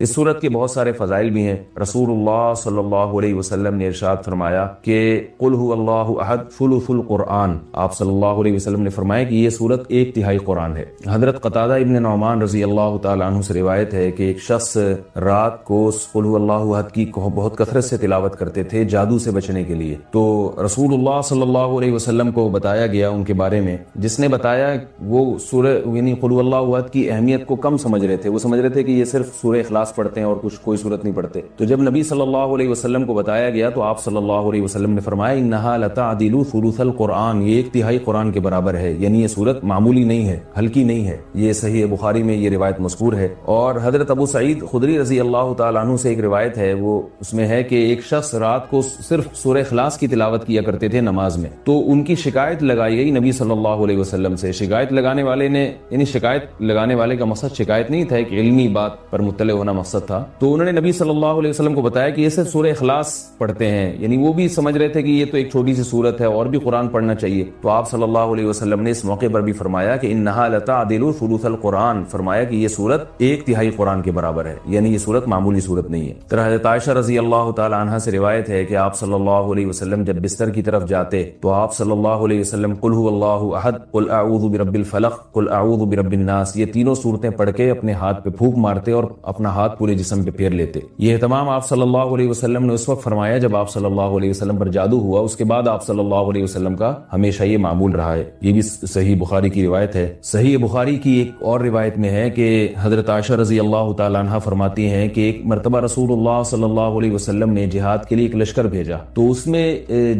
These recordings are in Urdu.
اس صورت کے بہت سارے فضائل بھی ہیں۔ رسول اللہ صلی اللہ علیہ وسلم نے ارشاد فرمایا کہ قل هو اللہ احد ثلث القرآن، آپ صلی اللہ علیہ وسلم نے فرمایا کہ یہ صورت 1/3 قرآن ہے۔ حضرت قتادہ ابن نعمان رضی اللہ تعالیٰ عنہ سے روایت ہے کہ ایک شخص رات کو قل هو اللہ احد کی بہت کثرت سے تلاوت کرتے تھے جادو سے بچنے کے لیے، تو رسول اللہ صلی اللہ علیہ وسلم کو بتایا گیا ان کے بارے میں، جس نے بتایا وہ سورہ یعنی قل هو اللہ احد کی اہمیت کو کم سمجھ رہے تھے، وہ سمجھ رہے تھے کہ یہ صرف سورہ اخلاص پڑھتے ہیں اور کچھ کوئی صورت نہیں پڑھتے۔ تو جب نبی صلی اللہ علیہ وسلم کو بتایا گیا تو آپ صلی اللہ علیہ وسلم نے فرمایا انہا لتعدل ثلث القرآن، یہ 1/3 قرآن کے برابر ہے، یعنی یہ صورت معمولی نہیں ہے، ہلکی نہیں ہے۔ یہ صحیح بخاری میں یہ روایت مذکور ہے۔ اور حضرت ابو سعید خدری رضی اللہ تعالیٰ عنہ سے ایک روایت ہے، وہ اس میں ہے کہ ایک شخص رات کو صرف سورہ اخلاص کی تلاوت کیا کرتے تھے نماز میں، تو ان کی شکایت لگائی گئی نبی صلی اللہ علیہ وسلم سے۔ شکایت لگانے والے نے یعنی شکایت لگانے والے کا مقصد شکایت نہیں تھا، ایک علمی بات پر مطلع ہونا مقصد تھا، تو انہوں نے نبی صلی اللہ علیہ وسلم کو بتایا کہ یہ صرف سورہ اخلاص پڑھتے ہیں، یعنی وہ بھی سمجھ رہے تھے کہ یہ تو ایک چھوٹی سی صورت ہے اور بھی قرآن پڑھنا چاہیے۔ تو آپ صلی اللہ علیہ وسلم نے اس موقع پر بھی فرمایا کہ انہا لتعدل ثلث القرآن، فرمایا کہ یہ صورت 1/3 قرآن کے برابر ہے، یعنی یہ صورت معمولی صورت نہیں ہے۔ طرح حضرت عائشہ رضی اللہ تعالی عنہا سے روایت ہے کہ آپ صلی اللہ علیہ وسلم جب بستر کی طرف جاتے تو آپ صلی اللہ علیہ وسلم قل هو اللہ احد، قل اعوذ برب الفلق، قل اعوذ برب الناس، یہ تینوں صورتیں پڑھ کے اپنے ہاتھ پہ پھونک مارتے اور اپنا ہاتھ پورے جسم پہ پھیر لیتے۔ یہ تمام آپ صلی اللہ علیہ وسلم نے اس وقت فرمایا جب آپ صلی اللہ علیہ وسلم پر جادو ہوا، اس کے بعد آپ صلی اللہ علیہ وسلم کا ہمیشہ یہ معمول رہا ہے۔ یہ بھی صحیح بخاری کی روایت ہے۔ صحیح بخاری کی ایک اور روایت میں ہے کہ حضرت عائشہ رضی اللہ تعالی عنہا فرماتی ہیں کہ ایک مرتبہ رسول اللہ صلی اللہ علیہ وسلم نے جہاد کے لیے ایک لشکر بھیجا، تو اس میں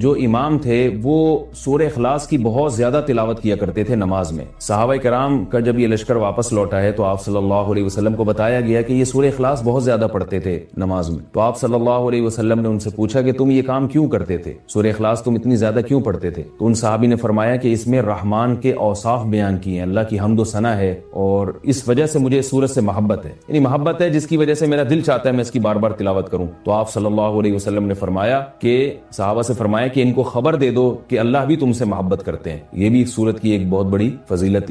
جو امام تھے وہ سورہ اخلاص کی بہت زیادہ تلاوت کیا کرتے تھے نماز میں۔ صحابہ کرام کا جب یہ لشکر واپس لوٹا ہے تو آپ صلی اللہ علیہ وسلم کو بتایا گیا کہ یہ سورہ اخلاص بہت زیادہ پڑھتے تھے نماز میں، تو آپ صلی اللہ علیہ وسلم نے ان سے پوچھا کہ تم یہ کام کیوں کرتے تھے، سورہ اخلاص تم اتنی زیادہ کیوں پڑھتے تھے؟ تو ان صحابی نے فرمایا کہ اس میں رحمان کے اوصاف بیان کیے ہیں، اللہ کی حمد و ثنا ہے، اور اس وجہ سے مجھے اس سورت سے محبت ہے، یعنی محبت ہے جس کی وجہ سے میرا دل چاہتا ہے میں اس کی بار بار تلاوت کروں۔ تو آپ صلی اللہ علیہ وسلم نے فرمایا کہ صحابہ سے فرمایا کہ ان کو خبر دے دو کہ اللہ بھی تم سے محبت کرتے ہیں۔ یہ بھی سورت کی ایک بہت بڑی فضیلت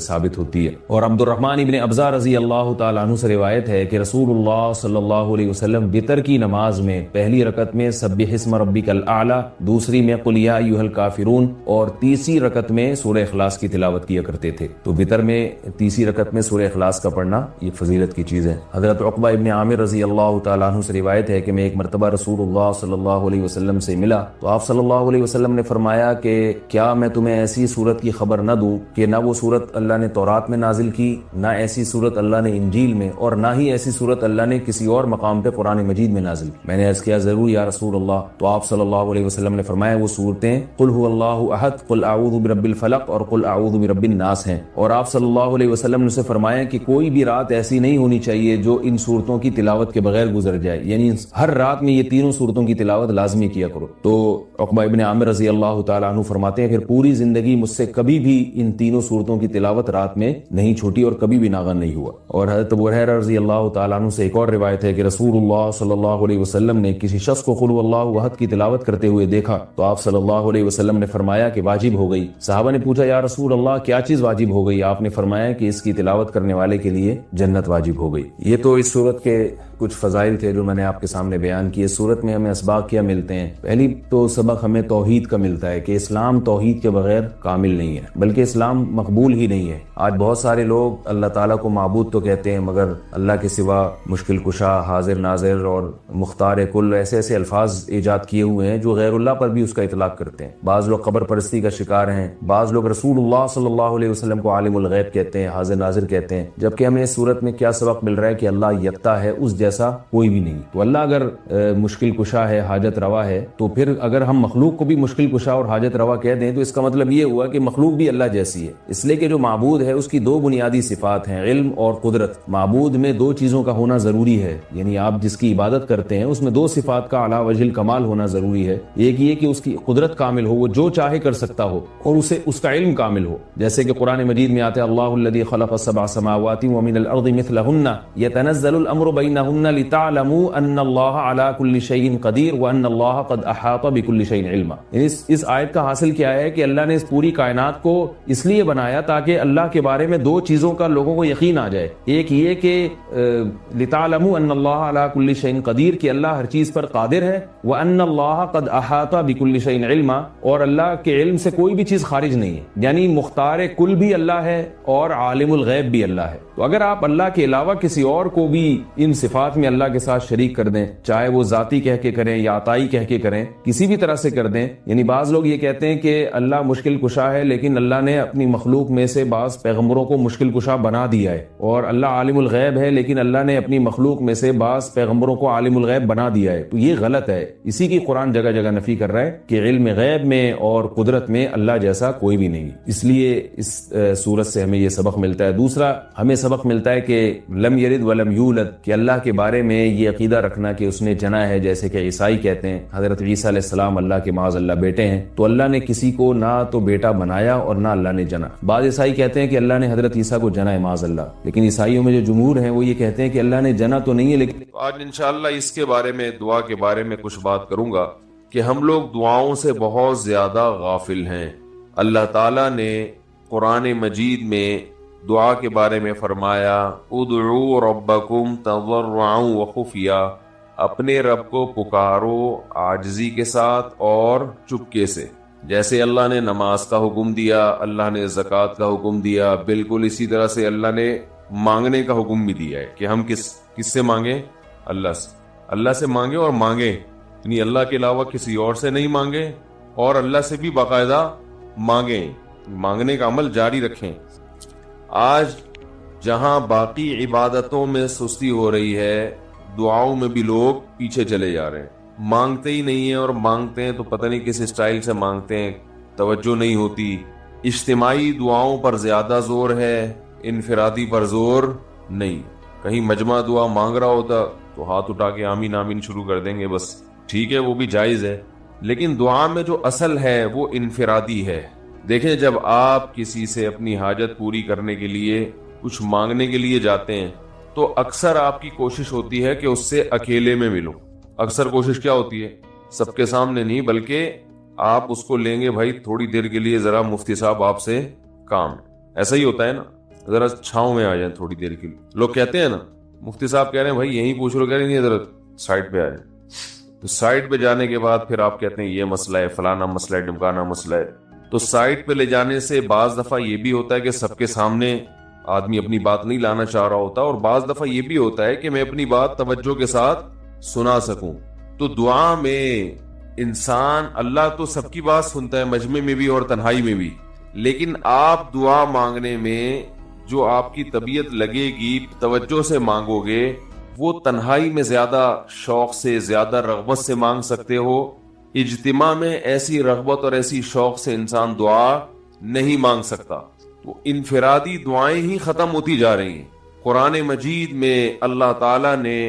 ثابت ہوتی ہے۔ اور عبد الرحمن ابن ابزہ رضی اللہ تعالیٰ عنہ سے روایت ہے کہ رسول اللہ صلی اللہ علیہ وسلم وتر کی نماز میں پہلی رکعت میں سبح اسم ربک الاعلی، دوسری میں قل یا ایھا الکافرون، اور تیسری رکعت میں سورہ اخلاص کی تلاوت کیا کرتے تھے۔ تو وتر میں تیسری رکعت میں سورہ اخلاص کا پڑھنا یہ فضیلت کی چیز ہے۔ حضرت عقبہ ابن عامر رضی اللہ تعالیٰ عنہ سے روایت ہے کہ میں ایک مرتبہ رسول اللہ صلی اللہ علیہ وسلم سے ملا تو آپ صلی اللہ علیہ وسلم نے فرمایا کہ کیا میں تمہیں ایسی صورت کی خبر نہ دوں کہ نہ وہ صورت اللہ نے تورات میں نازل کی، نہ ایسی صورت اللہ نے انجیل میں، اور نہ ہی ایسی صورت اللہ نے کسی اور مقام پہ قرآن مجید میں نازل کی؟ میں نے عرض کیا ضرور یا رسول اللہ۔ تو آپ صلی اللہ علیہ وسلم نے فرمایا وہ صورتیں قل هو اللہ احد، قل اعوذ برب الفلق اور قل اعوذ برب الناس ہیں۔ اور آپ صلی اللہ علیہ وسلم نے اسے فرمایا کہ کوئی بھی رات ایسی نہیں ہونی چاہیے جو ان صورتوں کی تلاوت کے بغیر گزر جائے، یعنی ہر رات میں یہ تینوں صورتوں کی تلاوت لازمی کیا کرو۔ تو عقبہ ابن عامر رضی اللہ تعالیٰ عنہ فرماتے ہیں پھر پوری زندگی مجھ سے کبھی بھی ان تینوں صورتوں کی تلاوت رات میں نہیں چھوٹی اور کبھی بھی ناغن نہیں ہوا۔ اور حضرت ابو ہریرہ رضی اللہ تعالیٰ عنہ سے ایک اور روایت ہے کہ رسول اللہ صلی اللہ علیہ وسلم نے کسی شخص کو قل اللہ احد کی تلاوت کرتے ہوئے دیکھا تو آپ صلی اللہ علیہ وسلم نے فرمایا کہ واجب ہو گئی۔ صحابہ نے پوچھا یا رسول اللہ کیا چیز واجب ہو گئی؟ آپ نے فرمایا کہ اس کی تلاوت کرنے والے کے لیے جنت واجب ہو گئی۔ یہ تو اس صورت کے کچھ فضائل تھے جو میں نے آپ کے سامنے بیان کیے۔ صورت میں ہمیں اسباق کیا ملتے ہیں؟ پہلی تو سبق ہمیں توحید کا ملتا ہے کہ اسلام توحید کے بغیر کامل نہیں ہے، بلکہ اسلام مقبول ہی نہیں ہے۔ آج بہت سارے لوگ اللہ تعالیٰ کو معبود تو کہتے ہیں مگر اللہ کے سوا مشکل کشا، حاضر ناظر اور مختار کل ایسے ایسے الفاظ ایجاد کیے ہوئے ہیں جو غیر اللہ پر بھی اس کا اطلاق کرتے ہیں۔ بعض لوگ قبر پرستی کا شکار ہیں، بعض لوگ رسول اللہ صلی اللہ علیہ وسلم کو عالم الغیب کہتے ہیں، حاضر ناظر کہتے ہیں، جبکہ ہمیں اس صورت میں کیا سبق مل رہا ہے کہ اللہ یکتا ہے، اس جیسا کوئی بھی نہیں۔ تو اللہ اگر مشکل کشا ہے، حاجت روا ہے، تو پھر اگر ہم مخلوق کو بھی مشکل کشا اور حاجت روا کہہ دیں تو اس کا مطلب یہ ہوا کہ مخلوق بھی اللہ جیسی ہے۔ اس لیے کہ جو معبود ہے اس کی دو بنیادی صفات ہیں، علم اور قدرت۔ معبود میں دو چیزوں کا ہونا ضروری ہے، یعنی آپ جس کی عبادت کرتے ہیں اس میں دو صفات کا اعلی وجہ الکمال ہونا ضروری ہے۔ ایک یہ کہ اس کی قدرت کامل ہو، وہ جو چاہے کر سکتا ہو، اور اسے اس کا علم کامل ہو، جیسے کہ قرآن مجید میں آتا ہے اللہ الذی خلق السبع سماوات ومن الارض مثلہن یتنزل الامر بینہن ولتبلغن لتعلموا ان اللہ علی کل شیء قدیر وان اللہ قد احاط بکل شیء علما. اس آیت کا حاصل کیا ہے کہ اللہ نے اس پوری کائنات کو اس لیے بنایا تاکہ اللہ کے بارے میں دو چیزوں کا لوگوں کو یقین آ جائے. ایک یہ کہ لتعلموا ان اللہ علی کل شیء قدیر، کہ اللہ ہر چیز پر قادر ہے، وان اللہ قد احاط بکل شیء علما، اور اللہ کے علم سے کوئی بھی چیز خارج نہیں ہے. یعنی مختار کل بھی اللہ ہے اور عالم الغیب بھی اللہ ہے. تو اگر آپ اللہ کے علاوہ کسی اور کو بھی ان صفات میں اللہ کے ساتھ شریک کر دیں، چاہے وہ ذاتی کہہ کے کریں یا عطائی کہہ کے کریں، کسی بھی طرح سے کر دیں. یعنی بعض لوگ یہ کہتے ہیں کہ اللہ مشکل کشا ہے، لیکن اللہ نے اپنی مخلوق میں سے بعض پیغمبروں کو مشکل کشا بنا دیا ہے. اور اللہ عالم الغیب ہے، لیکن اللہ نے اپنی مخلوق میں سے بعض پیغمبروں کو عالم الغیب بنا دیا ہے. تو یہ غلط ہے. اسی کی قرآن جگہ جگہ نفی کر رہا ہے کہ علم غیب میں اور قدرت میں اللہ جیسا کوئی بھی نہیں. اس لیے اس سورت سے ہمیں یہ سبق ملتا ہے. دوسرا ہمیں سبق ملتا ہے کہ لم یلد ولم یولد، کہ اللہ کے بارے میں یہ عقیدہ رکھنا کہ اس نے جنا ہے، جیسے کہ عیسائی کہتے ہیں حضرت عیسیٰ علیہ السلام اللہ کے معاذ اللہ بیٹے ہیں. تو اللہ نے کسی کو نہ تو بیٹا بنایا اور نہ اللہ نے جنا. بعض عیسائی کہتے ہیں کہ اللہ نے حضرت عیسیٰ کو جنا ہے معاذ اللہ، لیکن عیسائیوں میں جو جمہور ہیں وہ یہ کہتے ہیں کہ اللہ نے جنا تو نہیں ہے. لیکن آج انشاءاللہ اس کے بارے میں، دعا کے بارے میں کچھ بات کروں گا کہ ہم لوگ دعاؤں سے بہت زیادہ غافل ہیں. اللہ تعالیٰ نے قرآن مجید میں دعا کے بارے میں فرمایا ادعوا ربکم تضرعا وخفیا، اپنے رب کو پکارو عاجزی کے ساتھ اور چپکے سے. جیسے اللہ نے نماز کا حکم دیا، اللہ نے زکوٰۃ کا حکم دیا، بالکل اسی طرح سے اللہ نے مانگنے کا حکم بھی دیا ہے کہ ہم کس سے مانگیں؟ اللہ سے مانگیں، اور مانگیں یعنی اللہ کے علاوہ کسی اور سے نہیں مانگیں، اور اللہ سے بھی باقاعدہ مانگیں، مانگنے کا عمل جاری رکھیں. آج جہاں باقی عبادتوں میں سستی ہو رہی ہے، دعاؤں میں بھی لوگ پیچھے چلے جا رہے ہیں. مانگتے ہی نہیں ہیں، اور مانگتے ہیں تو پتہ نہیں کس اسٹائل سے مانگتے ہیں، توجہ نہیں ہوتی. اجتماعی دعاؤں پر زیادہ زور ہے، انفرادی پر زور نہیں. کہیں مجمع دعا مانگ رہا ہوتا تو ہاتھ اٹھا کے آمین آمین شروع کر دیں گے، بس ٹھیک ہے وہ بھی جائز ہے. لیکن دعا میں جو اصل ہے وہ انفرادی ہے. دیکھیں جب آپ کسی سے اپنی حاجت پوری کرنے کے لیے، کچھ مانگنے کے لیے جاتے ہیں تو اکثر آپ کی کوشش ہوتی ہے کہ اس سے اکیلے میں ملو. اکثر کوشش کیا ہوتی ہے؟ سب کے سامنے نہیں، بلکہ آپ اس کو لیں گے بھائی تھوڑی دیر کے لیے ذرا مفتی صاحب آپ سے کام. ایسا ہی ہوتا ہے نا، ذرا چھاؤں میں آ جائیں تھوڑی دیر کے لیے. لوگ کہتے ہیں نا مفتی صاحب کہہ رہے ہیں بھائی یہیں پوچھ لو، کہہ رہے نہیں ذرا سائڈ پہ آ جائیں. تو سائڈ پہ جانے کے بعد پھر آپ کہتے ہیں یہ مسئلہ ہے، فلانا مسئلہ ہے، ڈمکانا مسئلہ ہے. تو سائٹ پہ لے جانے سے بعض دفعہ یہ بھی ہوتا ہے کہ سب کے سامنے آدمی اپنی بات نہیں لانا چاہ رہا ہوتا، اور بعض دفعہ یہ بھی ہوتا ہے کہ میں اپنی بات توجہ کے ساتھ سنا سکوں. تو دعا میں انسان، اللہ تو سب کی بات سنتا ہے، مجمع میں بھی اور تنہائی میں بھی، لیکن آپ دعا مانگنے میں جو آپ کی طبیعت لگے گی، توجہ سے مانگو گے، وہ تنہائی میں زیادہ شوق سے، زیادہ رغبت سے مانگ سکتے ہو. اجتماع میں ایسی رغبت اور ایسی شوق سے انسان دعا نہیں مانگ سکتا. تو انفرادی دعائیں ہی ختم ہوتی جا رہی ہیں. قرآن مجید میں اللہ تعالیٰ نے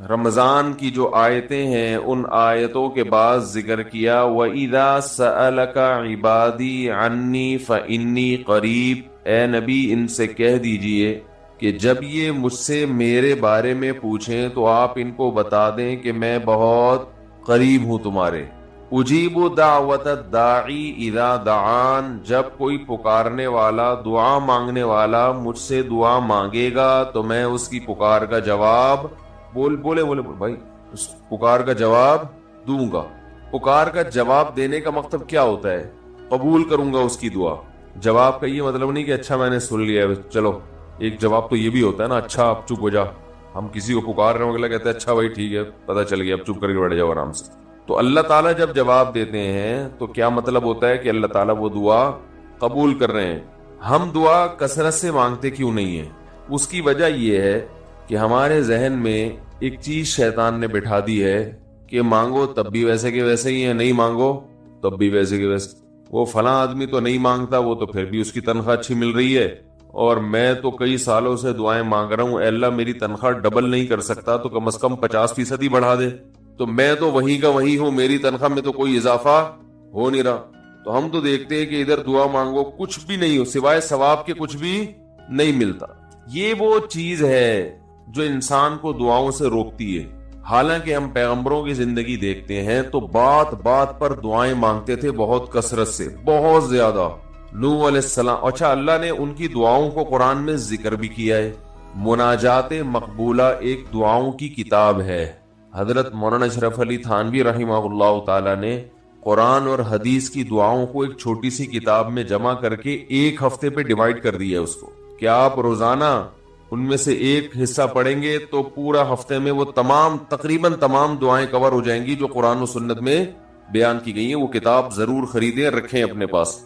رمضان کی جو آیتیں ہیں ان آیتوں کے بعد ذکر کیا وَإِذَا سَأَلَكَ عِبَادِي عَنِّي فَإِنِّي قَرِيب. اے نبی ان سے کہہ دیجئے کہ جب یہ مجھ سے میرے بارے میں پوچھیں تو آپ ان کو بتا دیں کہ میں بہت قریب ہوں تمہارے. اجیب دعوت الداعی اذا دعان، جب کوئی پکارنے والا، دعا مانگنے والا مجھ سے دعا مانگے گا تو میں اس کی پکار کا جواب بولے بھائی اس پکار کا جواب دوں گا. پکار کا جواب دینے کا مطلب کیا ہوتا ہے؟ قبول کروں گا اس کی دعا. جواب کا یہ مطلب نہیں کہ اچھا میں نے سن لیا ہے چلو. ایک جواب تو یہ بھی ہوتا ہے نا، اچھا آپ چپ ہو جا. ہم کسی کو پکار رہے ہیں، اگلا کہتا ہے اچھا بھائی ٹھیک ہے پتہ چل گیا، اب چپ کر کے بیٹھ جاؤ آرام سے. تو اللہ تعالیٰ جب جواب دیتے ہیں تو کیا مطلب ہوتا ہے کہ اللہ تعالیٰ وہ دعا قبول کر رہے ہیں. ہم دعا کثرت سے مانگتے کیوں نہیں ہیں؟ اس کی وجہ یہ ہے کہ ہمارے ذہن میں ایک چیز شیطان نے بٹھا دی ہے کہ مانگو تب بھی ویسے کے ویسے ہی ہیں، نہیں مانگو تب بھی ویسے کے ویسے. وہ فلاں آدمی تو نہیں مانگتا، وہ تو پھر بھی اس کی تنخواہ اچھی مل رہی ہے، اور میں تو کئی سالوں سے دعائیں مانگ رہا ہوں، اے اللہ میری تنخواہ ڈبل نہیں کر سکتا تو کم از کم 50% ہی بڑھا دے. تو میں تو وہیں کا وہیں ہوں، میری تنخواہ میں تو کوئی اضافہ ہو نہیں رہا. تو ہم تو دیکھتے ہیں کہ ادھر دعا مانگو کچھ بھی نہیں ہو، سوائے ثواب کے کچھ بھی نہیں ملتا. یہ وہ چیز ہے جو انسان کو دعاؤں سے روکتی ہے. حالانکہ ہم پیغمبروں کی زندگی دیکھتے ہیں تو بات بات پر دعائیں مانگتے تھے بہت کثرت سے, بہت زیادہ. نوح علیہ السلام, اچھا اللہ نے ان کی دعاؤں کو قرآن میں ذکر بھی کیا ہے. مناجات مقبولہ ایک دعاؤں کی کتاب ہے. حضرت مولانا اشرف علی تھانوی رحمہ اللہ تعالی نے قرآن اور حدیث کی دعاؤں کو ایک چھوٹی سی کتاب میں جمع کر کے ایک ہفتے پہ ڈیوائیڈ کر دیا ہے اس کو, کہ آپ روزانہ ان میں سے ایک حصہ پڑھیں گے تو پورا ہفتے میں وہ تقریباً تمام دعائیں کور ہو جائیں گی جو قرآن و سنت میں بیان کی گئی ہیں. وہ کتاب ضرور خریدیں, رکھیں اپنے پاس,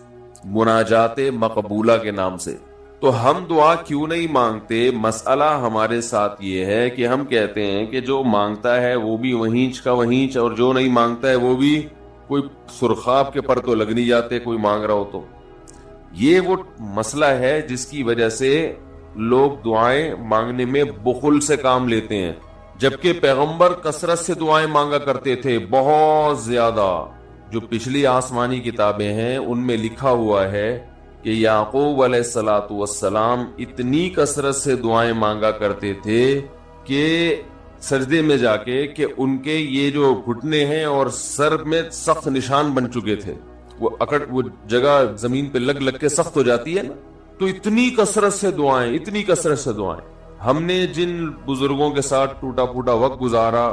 مناجات مقبولہ کے نام سے. تو ہم دعا کیوں نہیں مانگتے؟ مسئلہ ہمارے ساتھ یہ ہے کہ ہم کہتے ہیں کہ جو مانگتا ہے وہ بھی وہینچ کا وہینچ, اور جو نہیں مانگتا ہے وہ بھی کوئی سرخاب کے پر تو لگ نہیں جاتے کوئی مانگ رہا ہو تو. یہ وہ مسئلہ ہے جس کی وجہ سے لوگ دعائیں مانگنے میں بخل سے کام لیتے ہیں, جبکہ پیغمبر کثرت سے دعائیں مانگا کرتے تھے, بہت زیادہ. جو پچھلی آسمانی کتابیں ہیں ان میں لکھا ہوا ہے کہ یعقوب علیہ الصلوۃ والسلام اتنی کثرت سے دعائیں مانگا کرتے تھے کہ سجدے میں جا کے کہ ان کے یہ جو گھٹنے ہیں اور سر میں سخت نشان بن چکے تھے, وہ جگہ زمین پہ لگ لگ کے سخت ہو جاتی ہے نا, تو اتنی کثرت سے دعائیں, اتنی کثرت سے دعائیں. ہم نے جن بزرگوں کے ساتھ ٹوٹا پھوٹا وقت گزارا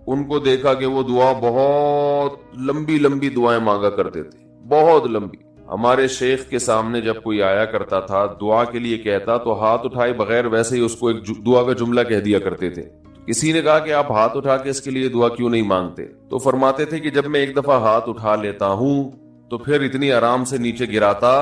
ان کو دیکھا کہ وہ دعا بہت لمبی لمبی دعائیں مانگا کرتے تھے, بہت لمبی. ہمارے شیخ کے سامنے جب کوئی آیا کرتا تھا دعا کے لیے کہتا تو ہاتھ اٹھائے بغیر ویسے ہی اس کو ایک دعا کا جملہ کہہ دیا کرتے تھے. کسی نے کہا کہ آپ ہاتھ اٹھا کے اس کے لیے دعا کیوں نہیں مانگتے؟ تو فرماتے تھے کہ جب میں ایک دفعہ ہاتھ اٹھا لیتا ہوں تو پھر اتنی آرام سے نیچے گراتا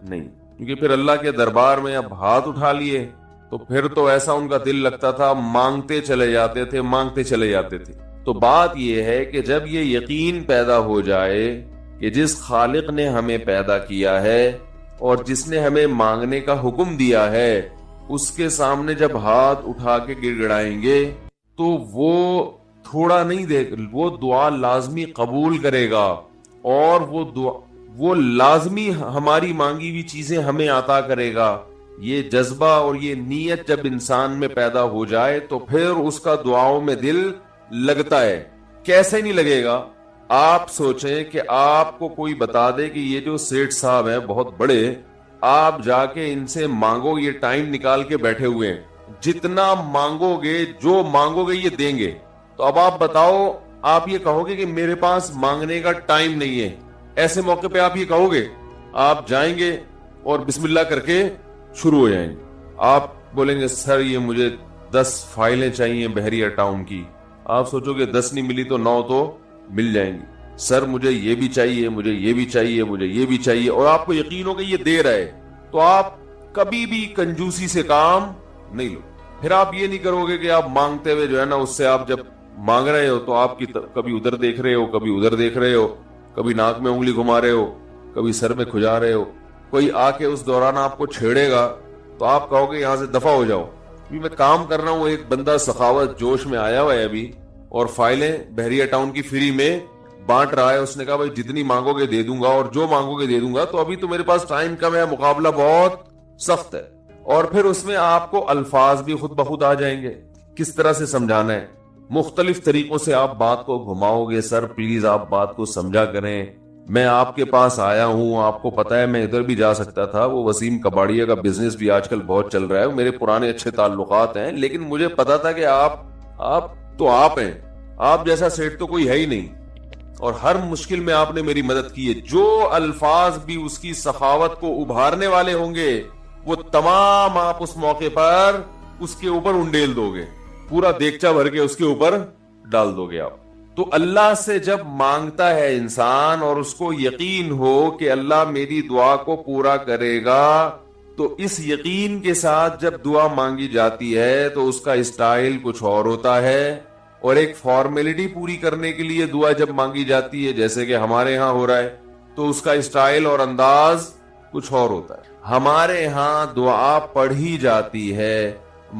نہیں, کیونکہ پھر اللہ کے دربار میں اب ہاتھ اٹھا لیے تو پھر تو ایسا ان کا دل لگتا تھا, مانگتے چلے جاتے تھے, مانگتے چلے جاتے تھے. تو بات یہ ہے کہ جب یہ یقین پیدا ہو جائے کہ جس خالق نے ہمیں پیدا کیا ہے اور جس نے ہمیں مانگنے کا حکم دیا ہے اس کے سامنے جب ہاتھ اٹھا کے گڑ گڑائیں گے تو وہ تھوڑا نہیں وہ دعا لازمی قبول کرے گا, اور وہ لازمی ہماری مانگی ہوئی چیزیں ہمیں عطا کرے گا. یہ جذبہ اور یہ نیت جب انسان میں پیدا ہو جائے تو پھر اس کا دعاؤں میں دل لگتا ہے. کیسے نہیں لگے گا؟ آپ سوچیں کہ آپ کو کوئی بتا دے کہ یہ جو سیٹھ صاحب ہیں بہت بڑے, آپ جا کے ان سے مانگو, یہ ٹائم نکال کے بیٹھے ہوئے ہیں, جتنا مانگو گے جو مانگو گے یہ دیں گے. تو اب آپ بتاؤ, آپ یہ کہو گے کہ میرے پاس مانگنے کا ٹائم نہیں ہے؟ ایسے موقع پہ آپ یہ کہو گے؟ آپ جائیں گے اور بسم اللہ کر کے شروع ہو جائیں گے. آپ بولیں گے سر یہ مجھے 10 فائلیں چاہیے بحریہ ٹاؤن کی. آپ سوچو گے 10 نہیں ملی تو 9 تو مل جائیں گی. سر مجھے یہ بھی چاہیے, مجھے یہ بھی چاہیے, مجھے یہ بھی چاہیے, اور آپ کو یقین ہو کہ یہ دے رہا ہے, تو آپ کبھی بھی کنجوسی سے کام نہیں لو. پھر آپ یہ نہیں کرو گے کہ آپ مانگتے ہوئے جو ہے نا اس سے آپ جب مانگ رہے ہو تو آپ کی کبھی ادھر دیکھ رہے ہو, کبھی ادھر دیکھ رہے ہو, کبھی ناک میں انگلی گھما رہے ہو, کبھی سر میں کھجا رہے ہو. کوئی آ کے اس دوران آپ کو چھیڑے گا تو آپ کہو گے یہاں سے دفع ہو جاؤ. میں کام کر رہا ہوں, ایک بندہ سخاوت جوش میں آیا ہوا ہے ابھی اور فائلیں بحریہ ٹاؤن کی فری میں بانٹ رہا ہے. اس نے کہا بھائی جتنی مانگو گے دے دوں گا اور جو مانگو گے دے دوں گا, تو ابھی تو میرے پاس ٹائم کم ہے, مقابلہ بہت سخت ہے. اور پھر اس میں آپ کو الفاظ بھی خود بخود آ جائیں گے کس طرح سے سمجھانا ہے. مختلف طریقوں سے آپ بات کو گھماؤ گے. سر پلیز آپ بات کو سمجھا کریں, میں آپ کے پاس آیا ہوں, آپ کو پتا ہے میں ادھر بھی جا سکتا تھا. وہ وسیم کباڑیہ کا بزنس بھی آج کل بہت چل رہا ہے, میرے پرانے اچھے تعلقات ہیں, لیکن مجھے پتا تھا کہ آپ ہیں, آپ جیسا سیٹ تو کوئی ہے ہی نہیں, اور ہر مشکل میں آپ نے میری مدد کی ہے. جو الفاظ بھی اس کی سخاوت کو ابھارنے والے ہوں گے وہ تمام آپ اس موقع پر اس کے اوپر انڈیل دو گے, پورا دیگچہ بھر کے اس کے اوپر ڈال دو گے آپ. تو اللہ سے جب مانگتا ہے انسان اور اس کو یقین ہو کہ اللہ میری دعا کو پورا کرے گا, تو اس یقین کے ساتھ جب دعا مانگی جاتی ہے تو اس کا اسٹائل کچھ اور ہوتا ہے, اور ایک فارمیلٹی پوری کرنے کے لیے دعا جب مانگی جاتی ہے جیسے کہ ہمارے ہاں ہو رہا ہے تو اس کا اسٹائل اور انداز کچھ اور ہوتا ہے. ہمارے ہاں دعا پڑھی جاتی ہے,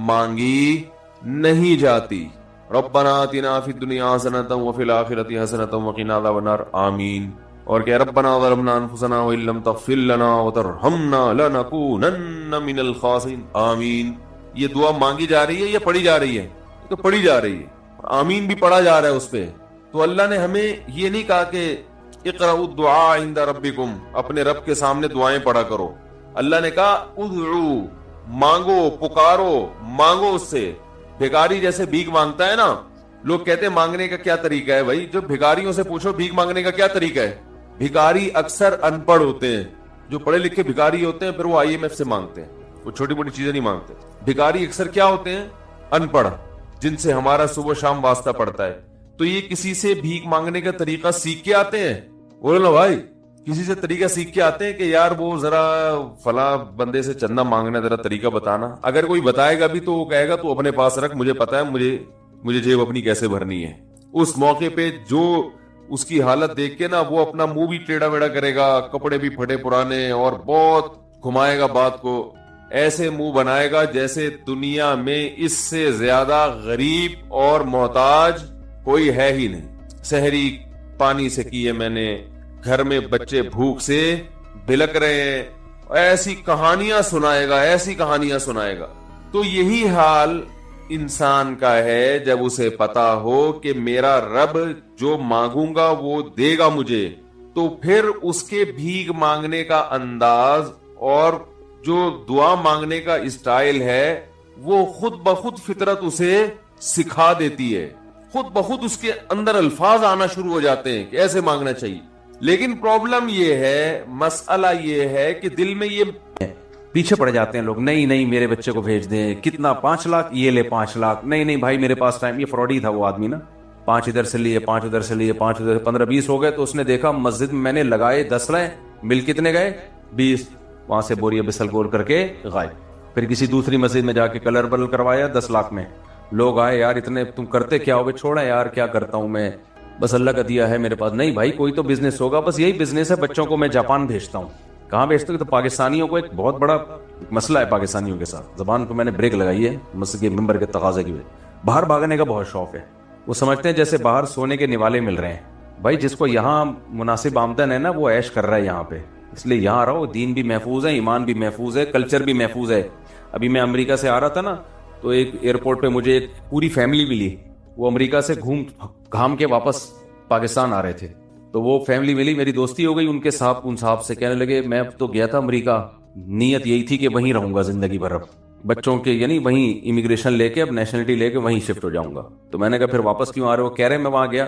مانگی نہیں جاتی. ربنا آتنا فی الدنیا حسنۃ وفی الآخرۃ حسنۃ وقنا عذاب النار, آمین. اور کہ ربنا ظلمنا انفسنا وان لم تغفر لنا وترحمنا لنکونن من الخاسرین, آمین. یہ دعا مانگی جا رہی ہے یا پڑھی جا رہی ہے؟ تو پڑھی جا رہی ہے، آمین بھی پڑھا جا رہا ہے اس پہ. تو اللہ نے ہمیں یہ نہیں کہا کہ اقرأوا الدعاء عند ربکم، اپنے رب کے سامنے دعائیں پڑھا کرو. اللہ نے کہا ادعو، مانگو، پکارو، مانگو اس سے. بھکاری جیسے بھیک مانگتا ہے نا، لوگ کہتے ہیں مانگنے کا کیا طریقہ ہے؟ بھائی جو بھکاریوں سے پوچھو بھیک مانگنے کا کیا طریقہ ہے. بھکاری اکثر ان پڑھ ہوتے ہیں. جو پڑھے لکھے بھکاری ہوتے ہیں پھر وہ IMF سے مانگتے ہیں، وہ چھوٹی موٹی چیزیں نہیں مانگتے. بھکاری اکثر کیا ہوتے ہیں؟ ان پڑھ، جن سے ہمارا صبح شام واسطہ پڑتا ہے. تو یہ کسی سے بھیک مانگنے کا طریقہ سیکھ کے آتے ہیں؟ بولو نا بھائی، کسی سے طریقہ سیکھ کے آتے ہیں کہ یار وہ ذرا فلاں بندے سے چندہ مانگنا، ذرا طریقہ بتانا. اگر کوئی بتائے گا بھی تو وہ کہے گا تو اپنے پاس رکھ، مجھے پتا ہے مجھے جیب اپنی کیسے بھرنی ہے. اس موقع پہ جو اس کی حالت دیکھ کے نا وہ اپنا منہ بھی ٹیڑھا ویڑا کرے گا، کپڑے بھی پھٹے پرانے، اور بہت گھمائے گا بات کو، ایسے منہ بنائے گا جیسے دنیا میں اس سے زیادہ غریب اور محتاج کوئی ہے ہی نہیں. سحری پانی سے کی ہے میں نے، گھر میں بچے بھوک سے بلک رہے ہیں، ایسی کہانیاں سنائے گا، ایسی کہانیاں سنائے گا. تو یہی حال انسان کا ہے جب اسے پتا ہو کہ میرا رب جو مانگوں گا وہ دے گا مجھے، تو پھر اس کے بھیک مانگنے کا انداز اور جو دعا مانگنے کا اسٹائل ہے وہ خود بخود فطرت اسے سکھا دیتی ہے. خود بخود اس کے اندر الفاظ آنا شروع ہو جاتے ہیں کہ ایسے مانگنا چاہیے. لیکن پرابلم یہ ہے، مسئلہ یہ ہے کہ دل میں یہ پیچھے پڑ جاتے ہیں لوگ. نہیں میرے بچے کو بھیج دیں، کتنا 5 لاکھ، یہ لے 5 لاکھ. نہیں بھائی میرے پاس ٹائم. یہ فراڈی تھا وہ آدمی نا، 5 ادھر سے لیے، 5 ادھر سے لیے، 5 ادھر، 15-20 ہو گئے. تو اس نے دیکھا مسجد میں نے لگائے 10 رہے، بل کتنے گئے؟ 20. وہاں سے بوریا بسل گول کر کے غائب. پھر کسی دوسری مسجد میں جا کے کلر بل کروایا 10 لاکھ میں. لوگ آئے، یار اتنے تم کرتے کیا ہو؟ چھوڑا یار، کیا کرتا ہوں میں، بس اللہ کا دیا ہے میرے پاس. نہیں بھائی کوئی تو بزنس ہوگا. بس یہی بزنس ہے. بچوں کو میں جاپان بھیجتا ہوں. کہاں بھیجتے ہو؟ تو پاکستانیوں کو ایک بہت بڑا مسئلہ ہے پاکستانیوں کے ساتھ. زبان پہ میں نے بریک لگائی ہے مسجد کے ممبر کے تقاضے کی وجہ. باہر بھاگنے کا بہت شوق ہے. وہ سمجھتے ہیں جیسے باہر سونے کے نوالے مل رہے ہیں. بھائی جس کو یہاں مناسب آمدن ہے نا وہ عیش کر رہا ہے یہاں پہ، اس لیے یہاں رہو. دین بھی محفوظ ہے، ایمان بھی محفوظ ہے، کلچر بھی محفوظ ہے. ابھی میں امریکہ سے آ رہا تھا نا تو ایک ایئرپورٹ پہ مجھے ایک پوری فیملی ملی. وہ امریکہ سے گھام کے واپس پاکستان آ رہے تھے. تو وہ فیملی ملی، میری دوستی ہو گئی ان صاحب سے. کہنے لگے میں اب تو گیا تھا امریکہ، نیت یہی تھی کہ وہیں رہوں گا زندگی بھر، اب بچوں کے یعنی وہیں امیگریشن لے کے اب نیشنلٹی لے کے وہیں شفٹ ہو جاؤں گا. تو میں نے کہا پھر واپس کیوں آ رہے ہو؟ کہہ رہے میں وہاں گیا،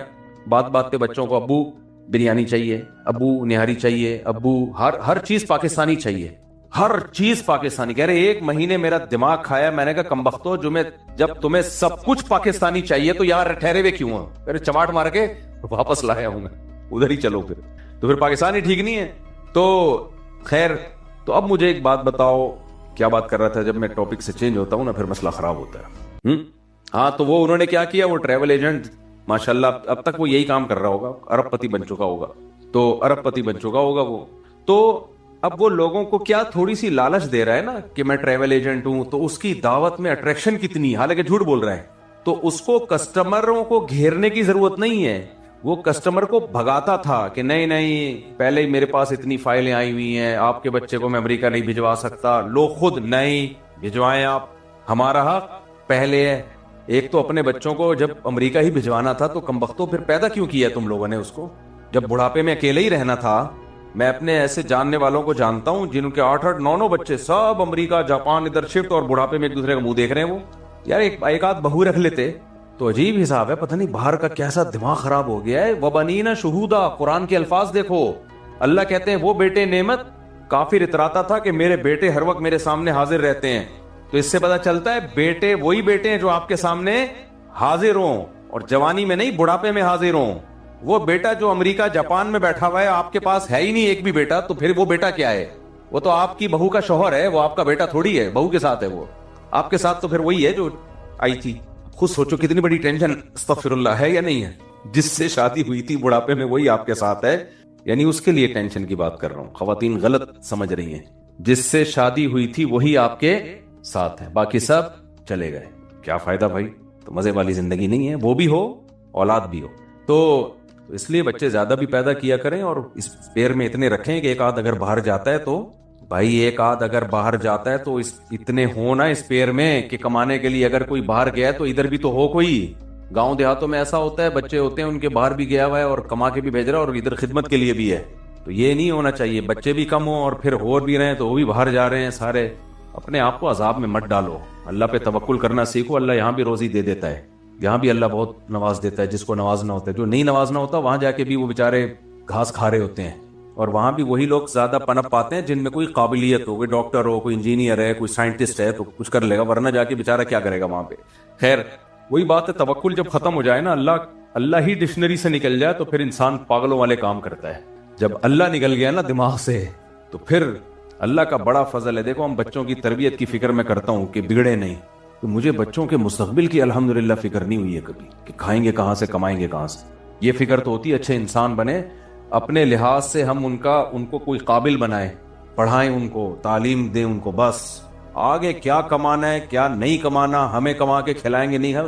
بات پہ بچوں کو ابو بریانی چاہیے، ابو نہاری چاہیے، ابو ہر چیز پاکستانی چاہیے، ہر چیز پاکستانی. کہہ رہے 1 مہینے میرا دماغ کھایا. میں نے کہا کمبختو جب تمہیں سب کچھ پاکستانی چاہیے تو یار ٹھہرے ہوئے کیوں ہو؟ پھر چماٹ مار کے واپس لایا ہوں میں، ادھر ہی چلو. پھر پاکستانی ٹھیک نہیں ہے. تو خیر، تو اب مجھے ایک بات بتاؤ، کیا بات کر رہا تھا؟ جب میں ٹاپک سے چینج ہوتا ہوں نا پھر مسئلہ خراب ہوتا ہے. ہاں تو وہ انہوں نے کیا کیا، وہ ٹریول ایجنٹ ماشاءاللہ اب تک وہ یہی کام کر رہا ہوگا، ارب پتی بن چکا ہوگا وہ. تو اب وہ لوگوں کو کیا تھوڑی سی لالچ دے رہا ہے نا کہ میں ٹریول ایجنٹ ہوں، تو اس کی دعوت میں اٹریکشن کتنی، حالانکہ جھوٹ بول رہا ہے. تو اس کو کسٹمروں کو گھیرنے کی ضرورت نہیں ہے. وہ کسٹمر کو بھگاتا تھا کہ نہیں پہلے ہی میرے پاس اتنی فائلیں آئی ہوئی ہیں، آپ کے بچے کو میں امریکہ نہیں بھجوا سکتا. لوگ خود نہیں بھجوائیں، آپ، ہمارا حق پہلے ہے. ایک تو اپنے بچوں کو جب امریکہ ہی بھجوانا تھا تو کمبختوں پھر پیدا کیوں کیا تم لوگوں نے اس کو؟ جب بڑھاپے میں اکیلے ہی رہنا تھا. میں اپنے ایسے جاننے والوں کو جانتا ہوں جن کے 8-8 9 بچے سب امریکہ جاپان ادھر شفٹ، اور بڑھاپے میں ایک دوسرے کا منہ دیکھ رہے ہیں. وہ یار ایک آدھ بہو رکھ لیتے تو عجیب حساب ہے. پتہ نہیں باہر کا کیسا دماغ خراب ہو گیا ہے. وَبَنِينَ شُهُودًا، قرآن کے الفاظ دیکھو. اللہ کہتے ہیں وہ بیٹے نعمت. کافر اتراتا تھا کہ میرے بیٹے ہر وقت میرے سامنے حاضر رہتے ہیں. تو اس سے پتہ چلتا ہے بیٹے وہی بیٹے ہیں جو آپ کے سامنے حاضر ہوں، اور جوانی میں نہیں بڑھاپے میں حاضر ہوں. وہ بیٹا جو امریکہ جاپان میں بیٹھا ہوا ہے آپ کے پاس ہے ہی نہیں ایک بھی بیٹا، تو پھر وہ بیٹا کیا ہے؟ وہ تو آپ کی بہو کا شوہر ہے، وہ آپ کا بیٹا تھوڑی ہے. بہو کے ساتھ ہے، وہ آپ کے ساتھ تو پھر وہی ہے جو آئی تھی. خود سوچو کتنی بڑی ٹینشن استغفر اللہ ہے یا نہیں ہے. جس سے شادی ہوئی تھی بڑھاپے میں وہی آپ کے ساتھ ہے، یعنی اس کے لیے ٹینشن کی بات کر رہا ہوں. خواتین غلط سمجھ رہی ہیں. جس سے شادی ہوئی تھی وہی آپ کے ساتھ ہے، باقی سب چلے گئے. کیا فائدہ بھائی؟ تو مزے والی زندگی نہیں ہے. وہ بھی ہو اولاد بھی ہو. تو اس لیے بچے زیادہ بھی پیدا کیا کریں، اور اس پیر میں اتنے رکھیں کہ ایک آدھ اگر باہر جاتا ہے تو بھائی ایک آدھ اگر باہر جاتا ہے تو اتنے ہو نا اس پیر میں کہ کمانے کے لیے اگر کوئی باہر گیا ہے تو ادھر بھی تو ہو کوئی. گاؤں دیہاتوں میں ایسا ہوتا ہے, بچے ہوتے ہیں ان کے باہر بھی گیا ہوا ہے اور کما کے بھی بھیج رہا ہے اور ادھر خدمت کے لیے بھی ہے. تو یہ نہیں ہونا چاہیے, بچے بھی کم ہوں اور پھر ہو بھی رہے ہیں تو وہ بھی باہر جا رہے ہیں سارے. اپنے آپ کو عذاب میں مت ڈالو, اللہ پہ توکل کرنا سیکھو. اللہ یہاں بھی روزی دے دیتا ہے, یہاں بھی اللہ بہت نواز دیتا ہے جس کو نوازنا ہوتا ہے. جو نہیں نوازنا ہوتا وہاں جا کے بھی وہ بےچارے گھاس کھا رہے ہوتے ہیں, اور وہاں بھی وہی لوگ زیادہ پنپ پاتے ہیں جن میں کوئی قابلیت ہو, کوئی ڈاکٹر ہو, کوئی انجینئر ہے, کوئی سائنٹسٹ ہے تو کچھ کر لے گا, ورنہ جا کے بےچارہ کیا کرے گا وہاں پہ. خیر وہی بات ہے, توکل جب ختم ہو جائے نا, اللہ ہی ڈکشنری سے نکل جائے تو پھر انسان پاگلوں والے کام کرتا ہے. جب اللہ نکل گیا نا دماغ سے تو پھر اللہ کا بڑا فضل ہے. دیکھو ہم بچوں کی تربیت کی فکر میں کرتا ہوں کہ بگڑے نہیں, تو مجھے بچوں کے مستقبل کی الحمدللہ فکر نہیں ہوئی ہے کبھی کہ کھائیں گے کہاں سے, کمائیں گے کہاں سے. یہ فکر تو ہوتی ہے اچھے انسان بنے, اپنے لحاظ سے ہم ان کو کوئی قابل بنائیں, پڑھائیں ان کو, تعلیم دیں ان کو. بس آگے کیا کمانا ہے کیا نہیں کمانا, ہمیں کما کے کھلائیں گے نہیں, ہم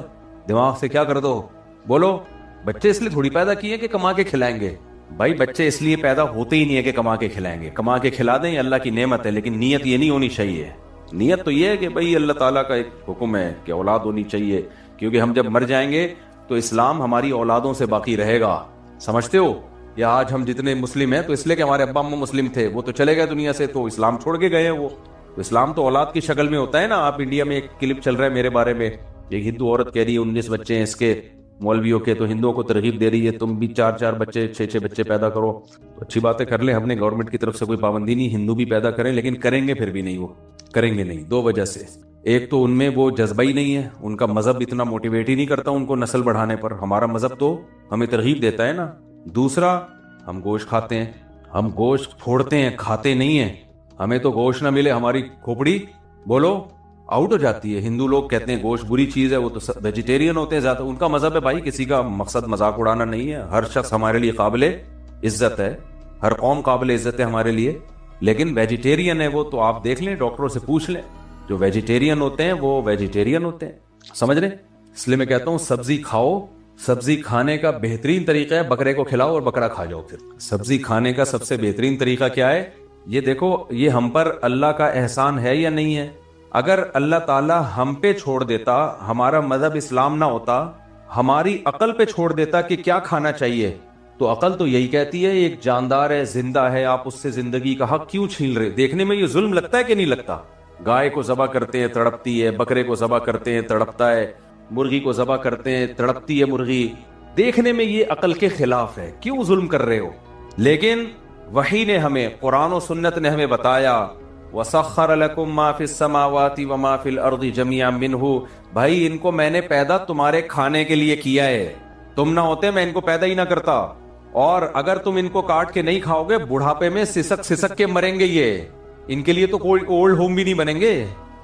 دماغ سے کیا کر دو. بولو بچے اس لیے تھوڑی پیدا کیے کہ کما کے کھلائیں گے. بھائی بچے اس لیے پیدا ہوتے ہی نہیں ہے کہ کما کے کھلائیں گے. کما کے کھلا دیں اللہ کی نعمت ہے, لیکن نیت یہ نہیں ہونی چاہیے. نیت تو یہ ہے کہ بھائی اللہ تعالیٰ کا ایک حکم ہے کہ اولاد ہونی چاہیے, کیونکہ ہم جب مر جائیں گے تو اسلام ہماری اولادوں سے باقی رہے گا. سمجھتے ہو, یا آج ہم جتنے مسلم ہیں تو اس لیے کہ ہمارے ابا اماں مسلم تھے, وہ تو چلے گئے دنیا سے تو اسلام چھوڑ کے گئے ہیں. وہ تو اسلام تو اولاد کی شکل میں ہوتا ہے نا. آپ انڈیا میں ایک کلپ چل رہا ہے میرے بارے میں, ایک ہندو عورت کہہ رہی ہے 19 بچے ہیں اس کے مولویوں کے, تو ہندوؤں کو ترغیب دے رہی ہے تم بھی 4 بچے 6 بچے پیدا کرو. تو اچھی باتیں کر لیں, ہم نے گورنمنٹ کی طرف سے کوئی پابندی نہیں, ہندو بھی پیدا کریں, لیکن کریں گے پھر بھی نہیں, وہ کریں گے نہیں. 2 وجہ سے, ایک تو ان میں وہ جذبہ ہی نہیں ہے, ان کا مذہب اتنا موٹیویٹ ہی نہیں کرتا ان کو نسل بڑھانے پر. ہمارا مذہب تو ہمیں ترغیب دیتا ہے نا. دوسرا ہم گوشت کھاتے ہیں, ہم گوشت پھوڑتے ہیں, کھاتے نہیں ہیں. ہمیں تو گوشت نہ ملے ہماری کھوپڑی بولو آؤٹ ہو جاتی ہے. ہندو لوگ کہتے ہیں گوشت بری چیز ہے, وہ تو ویجیٹیرین ہوتے ہیں زیادہ, ان کا مذہب ہے بھائی. کسی کا مقصد مذاق اڑانا نہیں ہے, ہر شخص ہمارے لیے قابل عزت ہے, ہر قوم قابل عزت ہے ہمارے لیے. لیکن ویجیٹیرین ہے وہ, تو آپ دیکھ لیں, ڈاکٹروں سے پوچھ لیں, جو ویجیٹیرین ہوتے ہیں وہ ویجیٹیرین ہوتے ہیں. سمجھ رہے, اس لیے میں کہتا ہوں سبزی کھاؤ. سبزی کھانے کا بہترین طریقہ ہے بکرے کو کھلاؤ اور بکرا کھا جاؤ. پھر سبزی کھانے کا سب سے بہترین طریقہ کیا ہے, یہ دیکھو یہ ہم پر اللہ کا احسان ہے یا نہیں ہے. اگر اللہ تعالی ہم پہ چھوڑ دیتا, ہمارا مذہب اسلام نہ ہوتا, ہماری عقل پہ چھوڑ دیتا کہ کیا کھانا چاہیے, تو عقل تو یہی کہتی ہے ایک جاندار ہے, زندہ ہے, آپ اس سے زندگی کا حق کیوں چھین رہے. دیکھنے میں یہ ظلم لگتا ہے کہ نہیں لگتا. گائے کو ذبح کرتے ہیں تڑپتی ہے, بکرے کو ذبح کرتے ہیں تڑپتا ہے, مرغی کو ذبح کرتے ہیں تڑپتی ہے مرغی. دیکھنے میں یہ عقل کے خلاف ہے, کیوں ظلم کر رہے ہو. لیکن وحی نے ہمیں, قرآن و سنت نے ہمیں بتایا, وَسَخَّرَ لَكُم مَّا فِي السَّمَاوَاتِ وَمَا فِي الْأَرْضِ جَمِيعًا مِّنْهُ. بھائی ان کو میں نے پیدا تمہارے کھانے کے لیے کیا ہے, تم نہ ہوتے میں ان کو پیدا ہی نہ کرتا. اور اگر تم ان کو کاٹ کے نہیں کھاؤ گے بڑھاپے میں سسک سسک کے مریں گے. یہ ان کے لیے تو کوئی اولڈ ہوم بھی نہیں بنیں گے.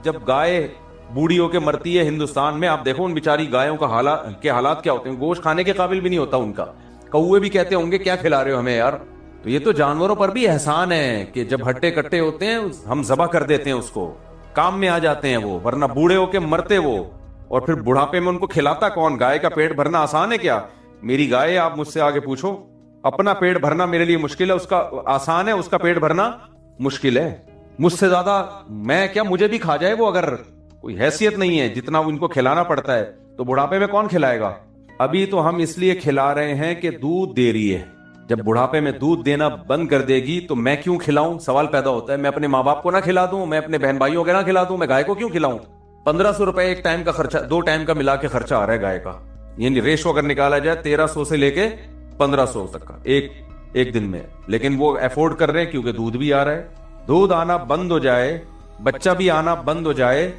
جب گائے بوڑھی ہو کے مرتی ہے ہندوستان میں, آپ دیکھو ان بیچاری گایوں کا حالات کیا ہوتے ہیں, گوشت کھانے کے قابل بھی نہیں ہوتا ان کا. کوے بھی کہتے ہوں گے کیا کھلا رہے ہو ہمیں یار. تو یہ تو جانوروں پر بھی احسان ہے کہ جب ہٹے کٹے ہوتے ہیں ہم ذبح کر دیتے ہیں, اس کو کام میں آ جاتے ہیں وہ, ورنہ بوڑھے ہو کے مرتے وہ. اور پھر بڑھاپے میں ان کو کھلاتا کون. گائے کا پیٹ بھرنا آسان ہے کیا. میری گائے, آپ مجھ سے آگے پوچھو, اپنا پیٹ بھرنا میرے لیے مشکل ہے, اس کا آسان ہے, اس کا پیٹ بھرنا مشکل ہے. مجھ سے زیادہ میں کیا, مجھے بھی کھا جائے وہ, اگر کوئی حیثیت نہیں ہے جتنا ان کو کھلانا پڑتا ہے, تو بڑھاپے میں کون کھلائے گا. ابھی تو ہم اس لیے کھلا رہے ہیں کہ دودھ دے رہی ہے, جب بڑھاپے میں دودھ دینا بند کر دے گی تو میں کیوں کھلاؤں. سوال پیدا ہوتا ہے, میں اپنے ماں باپ کو نہ کھلا دوں, میں اپنے بہن بھائیوں کو نہ کھلا دوں, میں گائے کو کیوں کھلاؤں. 1500 روپے ایک ٹائم کا خرچہ, 2 ٹائم کا ملا کے خرچہ آ رہا ہے گائے کا, یعنی ریشو اگر نکالا جائے 1300 سے لے کے 1500 تک کا ایک دن میں. لیکن وہ افورڈ کر رہے ہیں کیونکہ دودھ بھی آ رہا ہے. دودھ آنا بند ہو جائے, بچہ بھی آنا بند ہو جائے,